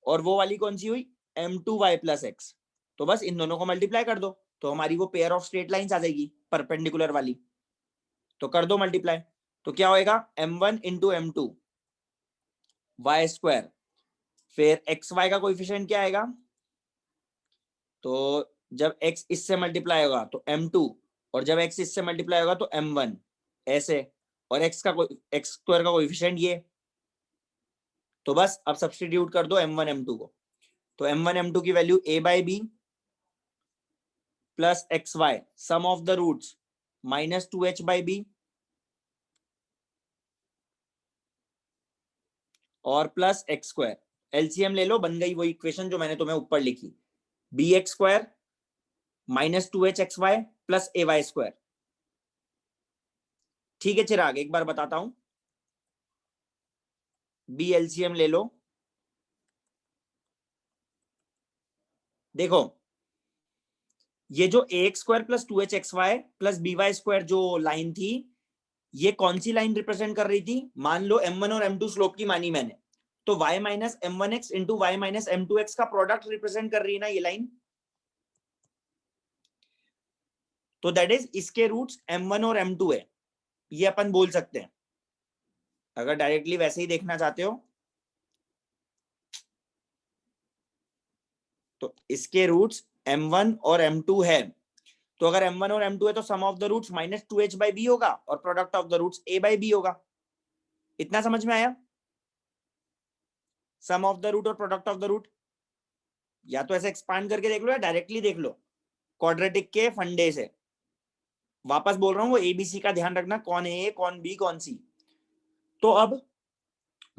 और वो वाली कौन सी हुई, m2y प्लस एक्स। तो बस इन दोनों को मल्टीप्लाई कर दो, तो हमारी वो पेयर ऑफ स्ट्रेट लाइंस आ जाएगी परपेंडिकुलर वाली। तो कर दो मल्टीप्लाई, तो क्या होएगा, m1 into m2 y square, फिर एक्स वाई का कोएफिशिएंट क्या आएगा, तो जब x इससे मल्टीप्लाई होगा तो m2, और जब x इससे मल्टीप्लाई होगा तो m1, ऐसे, और x स्क्वायर का कोएफिशिएंट ये। तो बस अब सब्स्टिट्यूट कर दो m1 m2 को, तो m1 m2 की value a by b plus x y sum of the roots minus 2h by B और प्लस एक्स स्क्वायर। एलसीएम ले लो, बन गई वो इक्वेशन जो मैंने तुम्हें ऊपर लिखी, b x square minus 2h x y plus a y square. ठीक है चिराग, एक बार बताता हूं, बी एलसीएम ले लो। देखो ये जो a x square plus 2h x y plus b y square जो लाइन थी, ये कौन सी लाइन रिप्रेजेंट कर रही थी, मान लो m1 और m2 स्लोप की मानी मैंने, तो y minus m1x into y minus m2x का प्रोडक्ट रिप्रेजेंट कर रही है ना ये लाइन। तो दैट इज इसके रूट्स m1 और m2 है, ये अपन बोल सकते हैं। अगर डायरेक्टली वैसे ही देखना चाहते हो तो इसके रूट्स m1 और m2 है, तो अगर m1 और m2 है तो sum of the roots minus 2h by b होगा और product of the roots a by b होगा। इतना समझ में आया, सम ऑफ द रूट और प्रोडक्ट ऑफ द रूट। या तो ऐसे एक्सपांड करके देख लो या डायरेक्टली देख लो क्वाड्रेटिक के फंडे से। वापस बोल रहा हूं, वो एबीसी का ध्यान रखना, कौन है ए कौन बी कौन सी। तो अब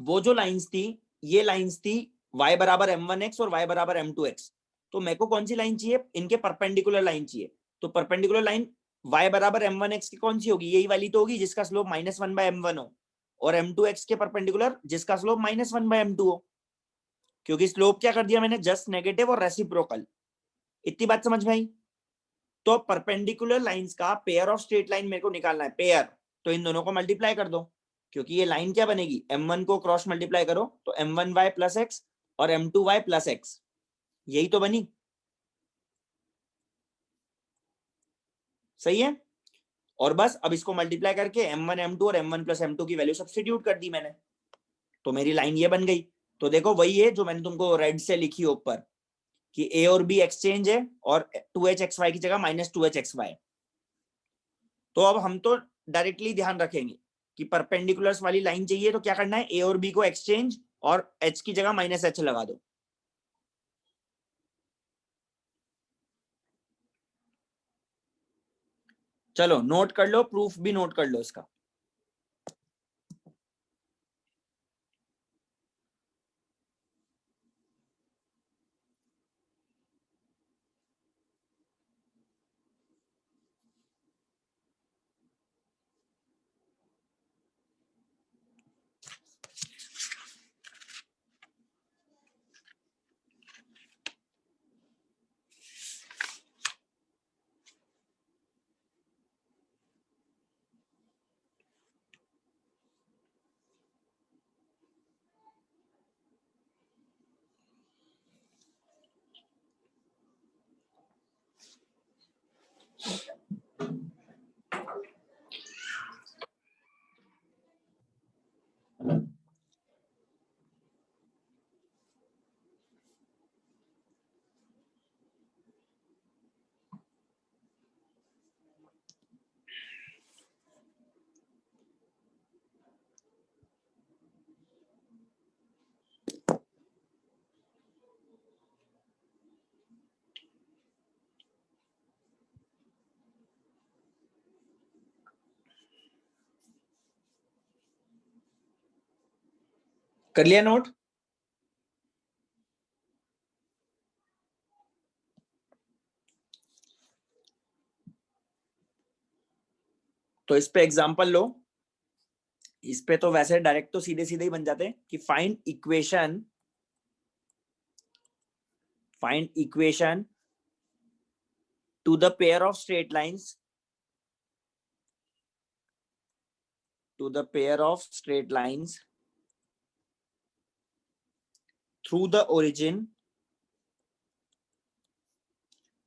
वो जो लाइंस थी, ये लाइंस थी y बराबर m1x और y बराबर m2x। तो मेरे को कौन सी लाइन चाहिए, इनके परपेंडिकुलर लाइन चाहिए। तो परपेंडिकुलर लाइन y बराबर m1x की कौन सी होगी, यही वाली तो होगी जिसका slope minus one by m1 हो, और m2x के परपेंडिकुलर जिसका slope minus one by m2 हो, क्योंकि स्लोप क्या कर दिया मैंने, जस्ट नेगेटिव और रेसिप्रोकल। इतनी बात समझ में आई। तो परपेंडिकुलर लाइंस का पेयर ऑफ स्ट्रेट लाइन मेरे को निकालना है, पेयर, तो इन दोनों को मल्टीप्लाई कर दो, क्योंकि ये लाइन क्या बनेगी, m1 को क्रॉस मल्टीप्लाई करो तो m1y प्लस एक्स और m2y प्लस एक्स, यही तो बनी। सही है। और बस अब इसको मल्टीप्लाई करके m1 m2 और m1 प्लस m2 की वैल्यू सब्स्टिट्यूट कर दी मैंने, तो मेरी लाइन ये बन गई। तो देखो वही है जो मैंने तुमको रेड से लिखी ऊपर, कि a और b एक्सचेंज है और 2h एक्स वाई की जगह माइनस 2h एक्स वाई। तो अब हम तो डायरेक्टली ध्यान रखेंगे कि परपेंडिकुलर्स वाली लाइन चाहिए, तो क्या करना है, ए और बी को एक्सचेंज और h की जगह माइनस h लगा दो। चलो नोट कर लो, प्रूफ भी नोट कर लो इसका। कर लिया नोट? तो इस पे एग्जांपल लो। इस पे तो वैसे डायरेक्ट तो सीधे सीधे ही बन जाते हैं कि find equation to the pair of straight lines through the origin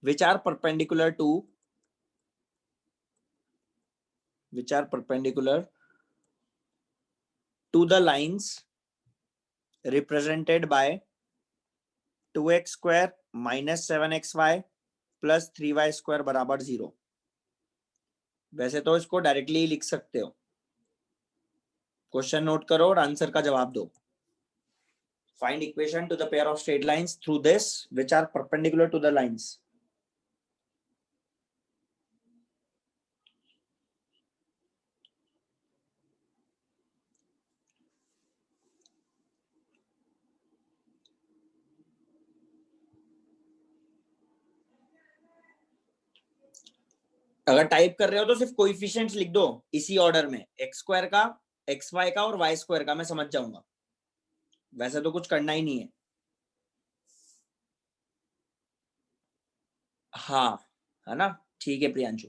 which are perpendicular to the lines represented by 2x square minus 7xy plus 3y square बराबर 0। वैसे तो इसको डायरेक्टली लिख सकते हो। क्वेश्चन नोट करो और आंसर का जवाब दो। Find equation to the pair of straight lines through this which are perpendicular to the lines. अगर टाइप कर रहे हो तो सिर्फ कोएफिशिएंट्स लिख दो इसी ऑर्डर में, एक्स स्क्वायर का, एक्स वाई का और वाई स्क्वायर का, मैं समझ जाऊंगा। वैसे तो कुछ करना ही नहीं है। हाँ, है ना? ठीक है प्रियांशु।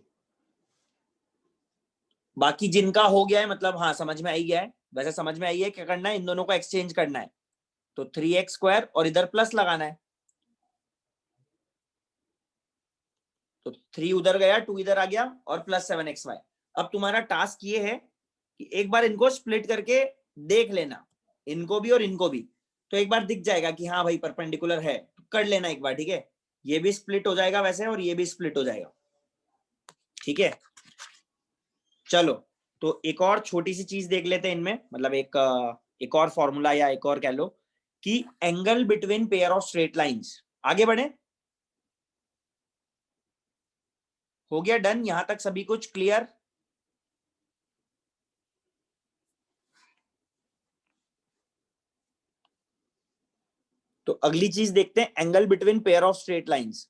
बाकी जिनका हो गया है मतलब हाँ समझ में आई गया है। वैसे समझ में आई है क्या करना है, इन दोनों को एक्सचेंज करना है। तो 3x स्क्वायर और इधर प्लस लगाना है। तो 3 उधर गया, 2 इधर आ गया और प्लस 7xy। अब तुम्हारा टास्क ये है कि एक बार इनको स्प्लिट करके देख लेना, इनको भी और इनको भी। तो एक बार दिख जाएगा कि हाँ भाई परपेंडिकुलर है, तो कर लेना एक बार, ठीक है? ये भी स्प्लिट हो जाएगा वैसे और ये भी स्प्लिट हो जाएगा, ठीक है? चलो, तो एक और छोटी सी चीज देख लेते हैं इनमें, मतलब एक और फॉर्मूला या एक और कह लो कि angle between pair of straight lines. आगे बढ़े? हो गया डन? यहां तक सभी कुछ क्लियर? तो अगली चीज देखते हैं, angle between pair of straight lines.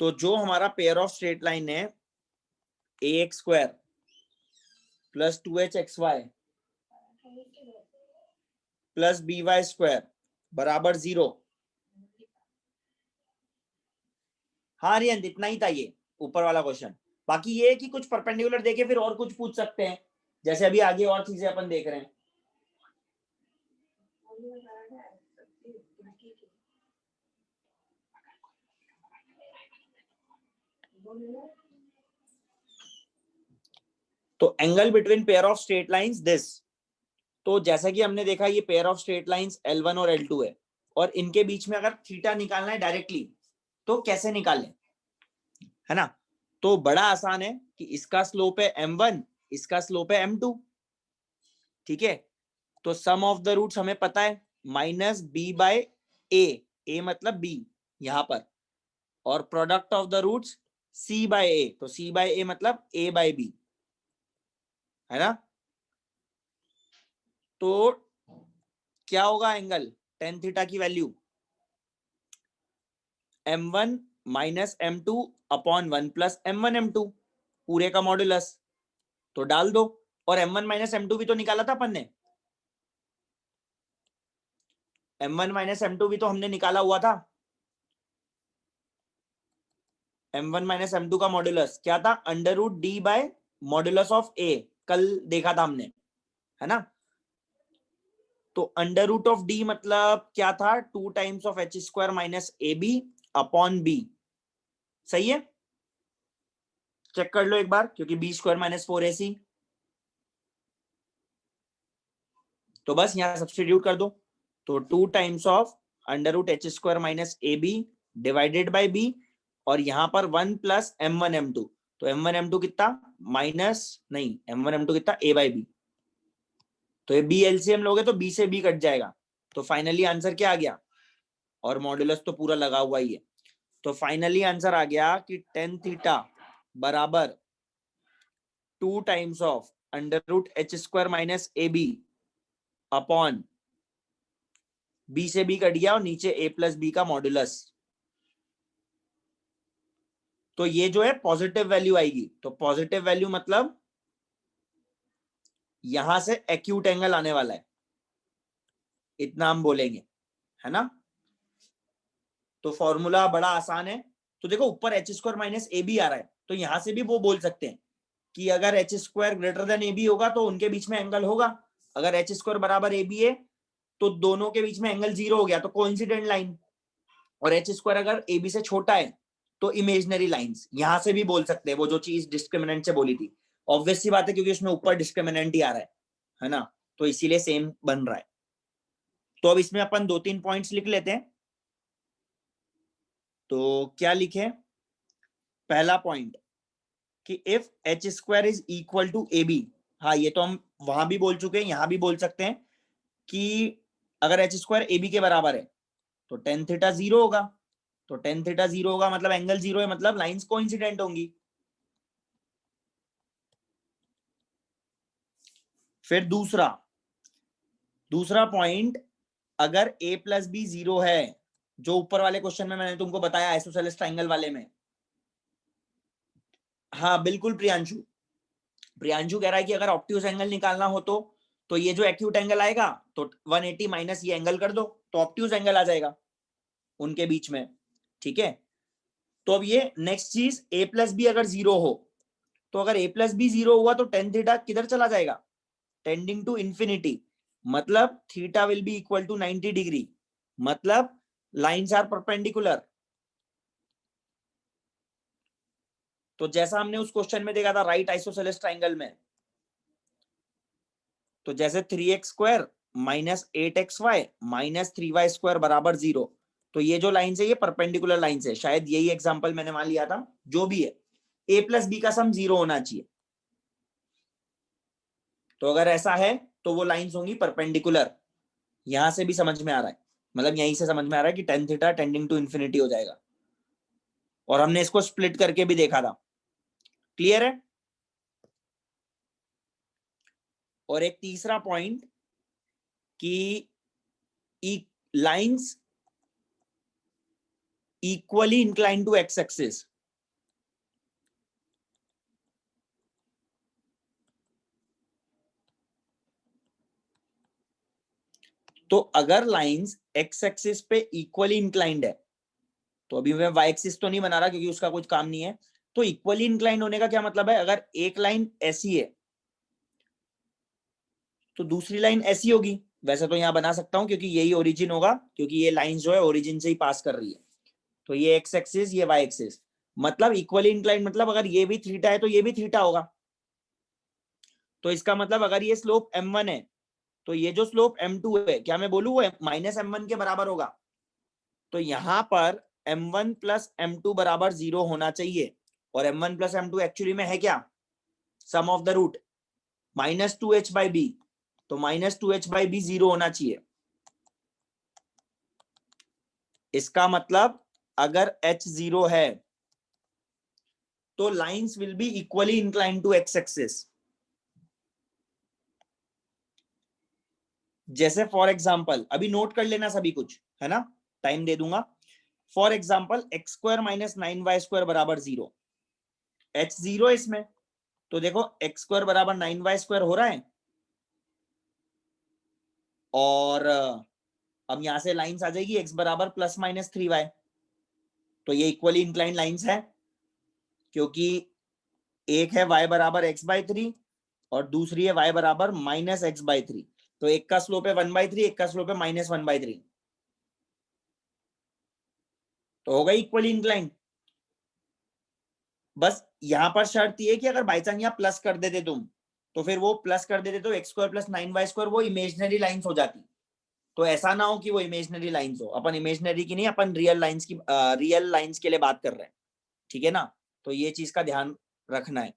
तो जो हमारा पेयर ऑफ स्ट्रेट लाइन है a x square plus 2h(xy) plus by square बराबर 0। हाँ रियंत, इतना ही था ये ऊपर वाला क्वेश्चन। बाकी ये है कि कुछ परपेंडिकुलर देके फिर और कुछ पूछ सकते हैं, जैसे अभी आगे और चीजें अपन देख रहे हैं। तो angle between pair of straight lines this. तो जैसा कि हमने देखा ये pair of straight lines L1 और L2 है, और इनके बीच में अगर थीटा निकालना है डायरेक्टली तो कैसे निकालें, है ना? तो बड़ा आसान है कि इसका स्लोप है m1, इसका स्लोप है m2, ठीक है? तो सम ऑफ द रूट्स हमें पता है, माइनस b बाय a मतलब b यहां पर, और product of the roots c by a, तो c बाय a मतलब a बाय b, है ना? तो क्या होगा एंगल टेन थीटा की value m1 minus m2 upon 1 plus m1 m2 पूरे का मॉड्यूलस। तो डाल दो, और m1 माइनस m2 भी तो निकाला था अपन ने, m1 माइनस m2 भी तो हमने निकाला हुआ था। m1 माइनस m2 का मॉड्यूलस क्या था, under root d by modulus of a, कल देखा था हमने, है ना? तो अंडर रूट ऑफ डी मतलब क्या था, 2 times of h square minus A B upon B. सही है? चेक कर लो एक बार, क्योंकि बी स्क्वायर माइनस 4ac। तो बस यहां सब्स्टिट्यूट कर दो, तो 2 times of under root h square minus A B divided by B, और यहां पर 1 प्लस m1 m2। तो m1 m2 कितना, माइनस नहीं, m1 m2 कितना, a बाई बी। तो ये बी एलसीएम लोगे तो बी से बी कट जाएगा, तो फाइनली आंसर क्या आ गया, और मॉड्यूलस तो पूरा लगा हुआ ही है। तो फाइनली आंसर आ गया कि टेन थीटा बराबर 2 times of under root H square minus A B upon B से बी कट गया और नीचे a प्लस बी का मॉड्यूलस। तो ये जो है पॉजिटिव वैल्यू आएगी। तो पॉजिटिव वैल्यू मतलब यहां से एक्यूट एंगल आने वाला है, इतना हम बोलेंगे, है ना। तो फॉर्मूला बड़ा आसान है। तो देखो ऊपर एच स्क्वायर माइनस ए बी आ रहा है, तो यहां से भी वो बोल सकते हैं कि अगर H square greater than A B होगा तो उनके बीच में एंगल होगा। अगर एच स्क्वायर बराबर ए बी है तो दोनों के बीच में एंगल 0 हो गया, तो कोइंसिडेंट लाइन। और एच स्क्वायर अगर ए बी से छोटा है तो इमेजनरी लाइंस। यहां से भी बोल सकते हैं वो जो चीज डिस्क्रिमिनेंट से बोली थी। ऑब्वियस सी बात है क्योंकि उसमें ऊपर डिस्क्रिमिनेंट ही आ रहा है ना, तो इसीलिए सेम बन रहा है। तो अब इसमें अपन 2-3 पॉइंट्स लिख लेते हैं। तो क्या लिखे? पहला पॉइंट कि if H square is equal to A B, हाँ ये तो हम वहां भी बोल चुके हैं, यहां भी बोल सकते हैं कि अगर एच स्क्वायर ए बी के बराबर है तो टेन थीटा 0 होगा। तो टेन थीटा 0 होगा मतलब एंगल 0 है, मतलब लाइंस कोइंसिडेंट होंगी। फिर दूसरा पॉइंट, अगर a प्लस बी 0 है, जो ऊपर वाले क्वेश्चन में मैंने तुमको बताया आइसोसेलेस ट्राइंगल वाले में। हाँ बिल्कुल प्रियांशु, प्रियांशु कह रहा है कि अगर ऑब्ट्यूज एंगल निकालना हो तो ये जो एक्यूट एंगल आएगा तो 180 माइनस ये एंगल कर दो तो ऑब्ट्यूज एंगल आ जाएगा उनके बीच में। ठीक है। तो अब ये नेक्स्ट चीज, a प्लस बी अगर 0 हो तो अगर a प्लस बी 0 हुआ तो टेन थीटा किधर चला जाएगा? टेंडिंग टू इंफिनिटी, मतलब theta will be equal to 90 degree, मतलब लाइंस आर परपेंडिकुलर। तो जैसा हमने उस क्वेश्चन में देखा था राइट आइसोसेलेस ट्राइंगल में, तो जैसे 3x² minus 8xy minus 3y square बराबर 0, तो ये जो लाइन है ये परपेंडिकुलर लाइन है। शायद यही एग्जांपल मैंने मान लिया था। जो भी है a प्लस बी का सम 0 होना चाहिए। तो अगर ऐसा है तो वो लाइंस होंगी परपेंडिकुलर। यहां से भी समझ में आ रहा है, मतलब यहीं से समझ में आ रहा है कि tan theta tending to infinity हो जाएगा। और हमने इसको स्प्लिट करके भी देखा था। क्लियर है? और एक तीसरा पॉइंट कि lines equally incline to X axis. तो अगर लाइंस एक्स एक्सिस पे इक्वली इंक्लाइंड है, तो अभी मैं वाई एक्सिस तो नहीं बना रहा क्योंकि उसका कुछ काम नहीं है। तो इक्वली इंक्लाइंड होने का क्या मतलब है? अगर एक लाइन ऐसी है तो दूसरी लाइन ऐसी होगी। वैसे तो यहां बना सकता हूं क्योंकि यही ओरिजिन होगा, क्योंकि ये लाइन जो है ओरिजिन से ही पास कर रही है। तो ये एक्स एक्सिस, ये वाई एक्सिस, मतलब इक्वली इंक्लाइंड, मतलब अगर ये भी थीटा है तो ये भी थीटा होगा। तो इसका मतलब अगर ये स्लोप m1 है तो ये जो स्लोप m2 है, क्या मैं बोलूं वो माइनस m1 के बराबर होगा। तो यहां पर m1 प्लस m2 बराबर 0 होना चाहिए। और m1 प्लस m2 एक्चुअली में है क्या? सम ऑफ द रूट -2h/b। तो -2h/b 0 होना चाहिए। इसका मतलब अगर h 0 है तो lines will be equally inclined to X axis. जैसे फॉर एग्जाम्पल, अभी नोट कर लेना सभी कुछ, है ना, टाइम दे दूंगा। For example x² minus 9y² बराबर 0, h 0 है इसमें। तो देखो x² बराबर 9y² हो रहा है। और अब यहां से लाइंस आ जाएगी x बराबर +-3y। तो ये इक्वली इंक्लाइंड लाइंस है क्योंकि एक है y बराबर x/3 और दूसरी है y बराबर -x/3। तो एक का स्लोप है 1/3, एक का स्लोप है -1/3। तो होगा इक्वली इंक्लाइंड। बस यहां पर शर्त ये है कि अगर बाई चांस यहाँ प्लस कर देते तुम, तो फिर वो प्लस कर देते तो x² + 9y² वो इमेजनरी लाइंस हो जाती। तो ऐसा ना हो कि वो इमेजनरी लाइंस हो। अपन इमेजनरी की नहीं, अपन रियल लाइंस की, रियल लाइंस के लिए बात कर रहे हैं। ठीक है ना। तो ये चीज का ध्यान रखना है।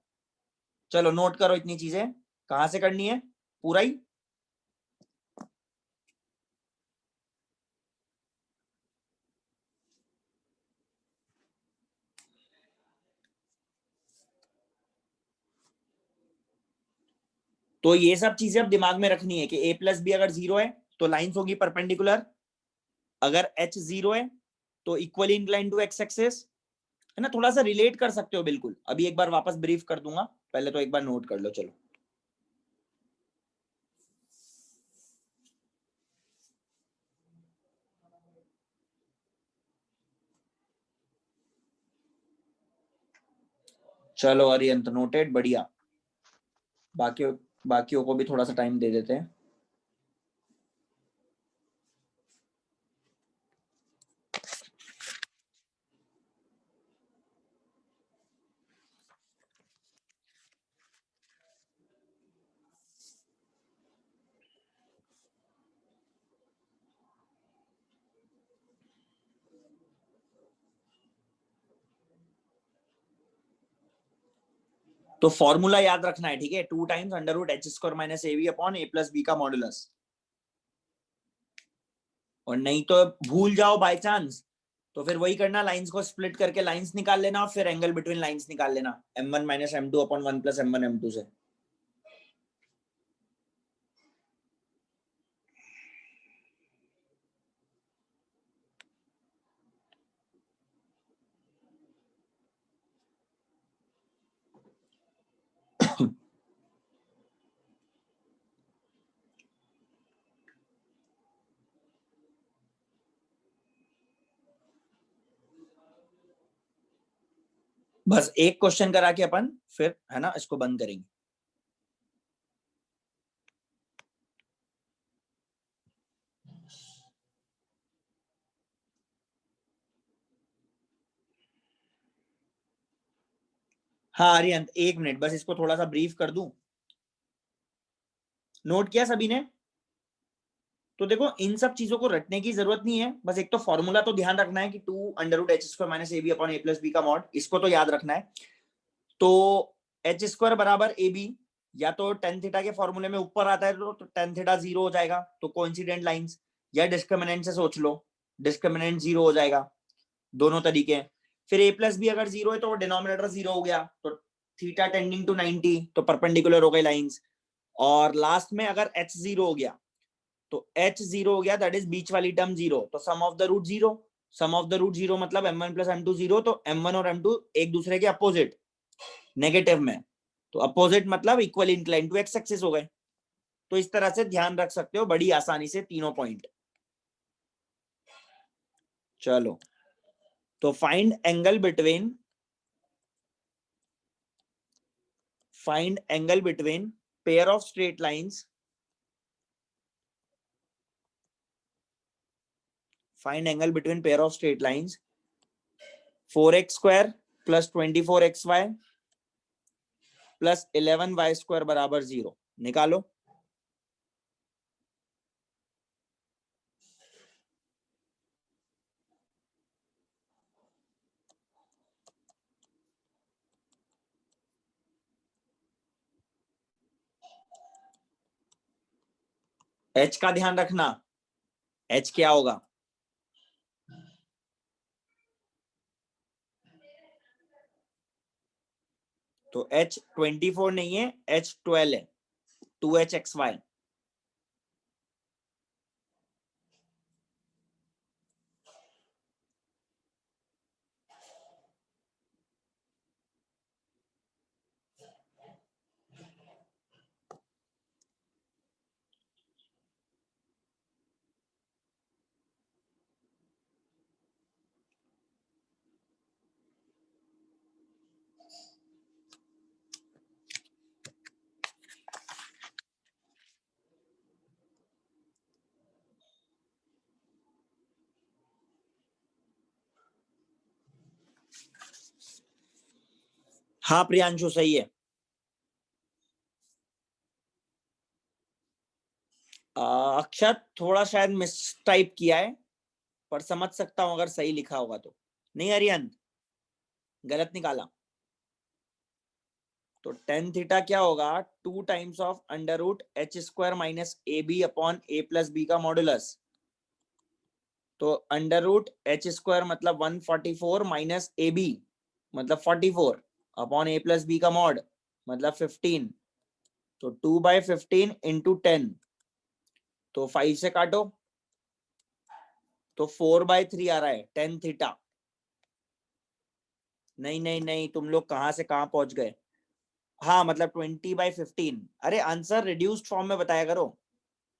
चलो नोट करो इतनी चीजें। कहां से करनी है? पूरा ही। तो ये सब चीजें अब दिमाग में रखनी है कि a प्लस बी अगर 0 है तो लाइंस होगी परपेंडिकुलर, अगर h 0 है तो equally incline to X axis, है ना। थोड़ा सा रिलेट कर सकते हो बिल्कुल, अभी एक बार वापस ब्रीफ कर दूंगा, पहले तो एक बार नोट कर लो। चलो चलो अरियंत नोटेड, बढ़िया। बाकियों को भी थोड़ा सा टाइम दे देते हैं। तो फॉर्मूला याद रखना है, ठीक है, 2 times under root H square minus A B upon A plus B का मॉडुलस। और नहीं तो भूल जाओ बाय चांस तो फिर वही करना, लाइंस को स्प्लिट करके लाइंस निकाल लेना, फिर एंगल बिटवीन लाइंस निकाल लेना, m1 minus m2 upon 1 plus m1 m2 से। बस एक क्वेश्चन करा के अपन फिर, है ना, इसको बंद करेंगे। हाँ आर्यन एक मिनट, बस इसको थोड़ा सा ब्रीफ कर दूं। नोट किया सभी ने? तो देखो इन सब चीजों को रटने की जरूरत नहीं है, बस एक तो फॉर्मूला तो ध्यान रखना है कि 2 under root H square minus A B upon A plus B का मॉड, इसको तो याद रखना है। तो एच स्क्वायर बराबर ए बी, या तो टेन थीटा के फॉर्मूले में ऊपर आता है तो टेन थीटा 0 हो जाएगा, तो कोइंसिडेंट लाइंस, या डिस्क्रिमिनेंट से सोच लो, डिस्क्रिमिनेंट 0 हो जाएगा, दोनों तरीके। फिर ए प्लस बी अगर 0 है तो डिनोमिनेटर 0 हो गया, तो थीटा टेंडिंग टू 90 तो परपेंडिकुलर हो गई लाइंस। और लास्ट में अगर एच 0 हो गया तो h 0 हो गया, दैट इज बीच वाली टर्म 0, तो sum of the root 0, sum of the root 0 मतलब m1 प्लस m2 0, तो m1 और m2 एक दूसरे के अपोजिट नेगेटिव में, तो अपोजिट मतलब equally incline to X axis हो गए। तो इस तरह से ध्यान रख सकते हो बड़ी आसानी से तीनों पॉइंट। चलो तो find angle between pair of straight lines, find angle between pair of straight lines 4x square plus 24xy plus 11y square बराबर 0। निकालो। h का ध्यान रखना, h क्या होगा? तो h 24 नहीं है, h 12 है, 2hxy। हाँ प्रियांशु सही है। अक्षत थोड़ा शायद मिस टाइप किया है, पर समझ सकता हूं अगर सही लिखा होगा तो। नहीं अरियन, गलत निकाला। तो टेन थीटा क्या होगा? 2 times of under root H square minus A B upon A plus B का मॉडुलस। तो अंडर रूट एच स्क्वायर मतलब 144 माइनस ए बी मतलब 44 अपॉन ए प्लस बी का मॉड मतलब 15, तो 2/15 इंटू 10, तो 5 से काटो तो 4/3 आ रहा है, 10 थीटा। नहीं नहीं नहीं, तुम लोग कहां से कहां पहुंच गए। हाँ मतलब 20/15। अरे आंसर रिड्यूस्ड फॉर्म में बताया करो।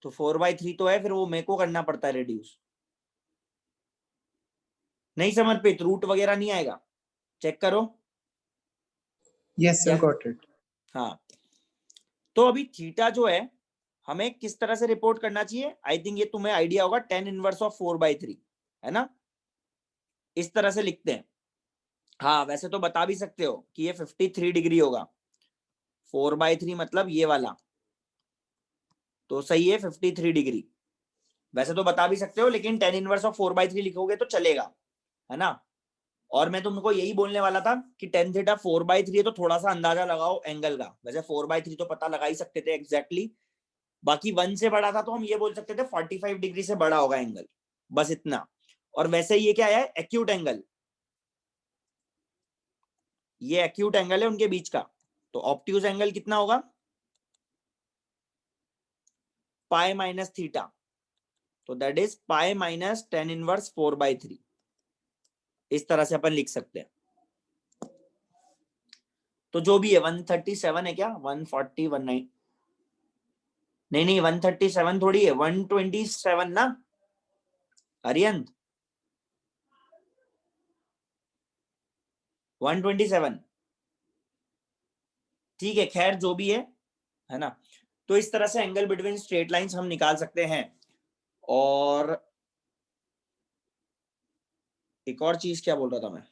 तो 4/3 तो है, फिर वो मेरे को करना पड़ता है रिड्यूस। नहीं समझ पे, रूट वगैरह नहीं आएगा, चेक करो। Yes, sir, got it. हाँ तो अभी थीटा जो है हमें किस तरह से रिपोर्ट करना चाहिए, आई थिंक ये तुम्हें आइडिया होगा, 10 इनवर्स ऑफ 4/3 है ना, इस तरह से लिखते हैं। हाँ वैसे तो बता भी सकते हो कि ये 53 डिग्री होगा, 4/3 मतलब ये वाला, तो सही है 53 डिग्री। वैसे तो बता भी सकते हो, लेकिन 10 इनवर्स ऑफ 4/3 लिखोगे तो चलेगा, है ना। और मैं तुमको यही बोलने वाला था कि 10 थीटा 4/3 है, तो थोड़ा सा अंदाजा लगाओ एंगल का। वैसे 4/3 तो पता लगा ही सकते थे एग्जैक्टली, बाकी 1 से बड़ा था तो हम ये बोल सकते थे 45 डिग्री से बड़ा होगा एंगल, बस इतना। और वैसे ये क्या है, एक्यूट एंगल, ये एक्यूट एंगल है उनके बीच का। तो ऑब्ट्यूज एंगल कितना होगा, पाई माइनस थीटा, तो that is pi minus 10 inverse 4/3। इस तरह से अपन लिख सकते हैं। तो जो भी है 137 है क्या, 140 19, नहीं नहीं 137 थोड़ी है, 127 ना अरियंत, 127। ठीक है, खैर जो भी है ना। तो इस तरह से एंगल बिटवीन स्ट्रेट लाइंस हम निकाल सकते हैं। और एक और चीज क्या बोल रहा था मैं,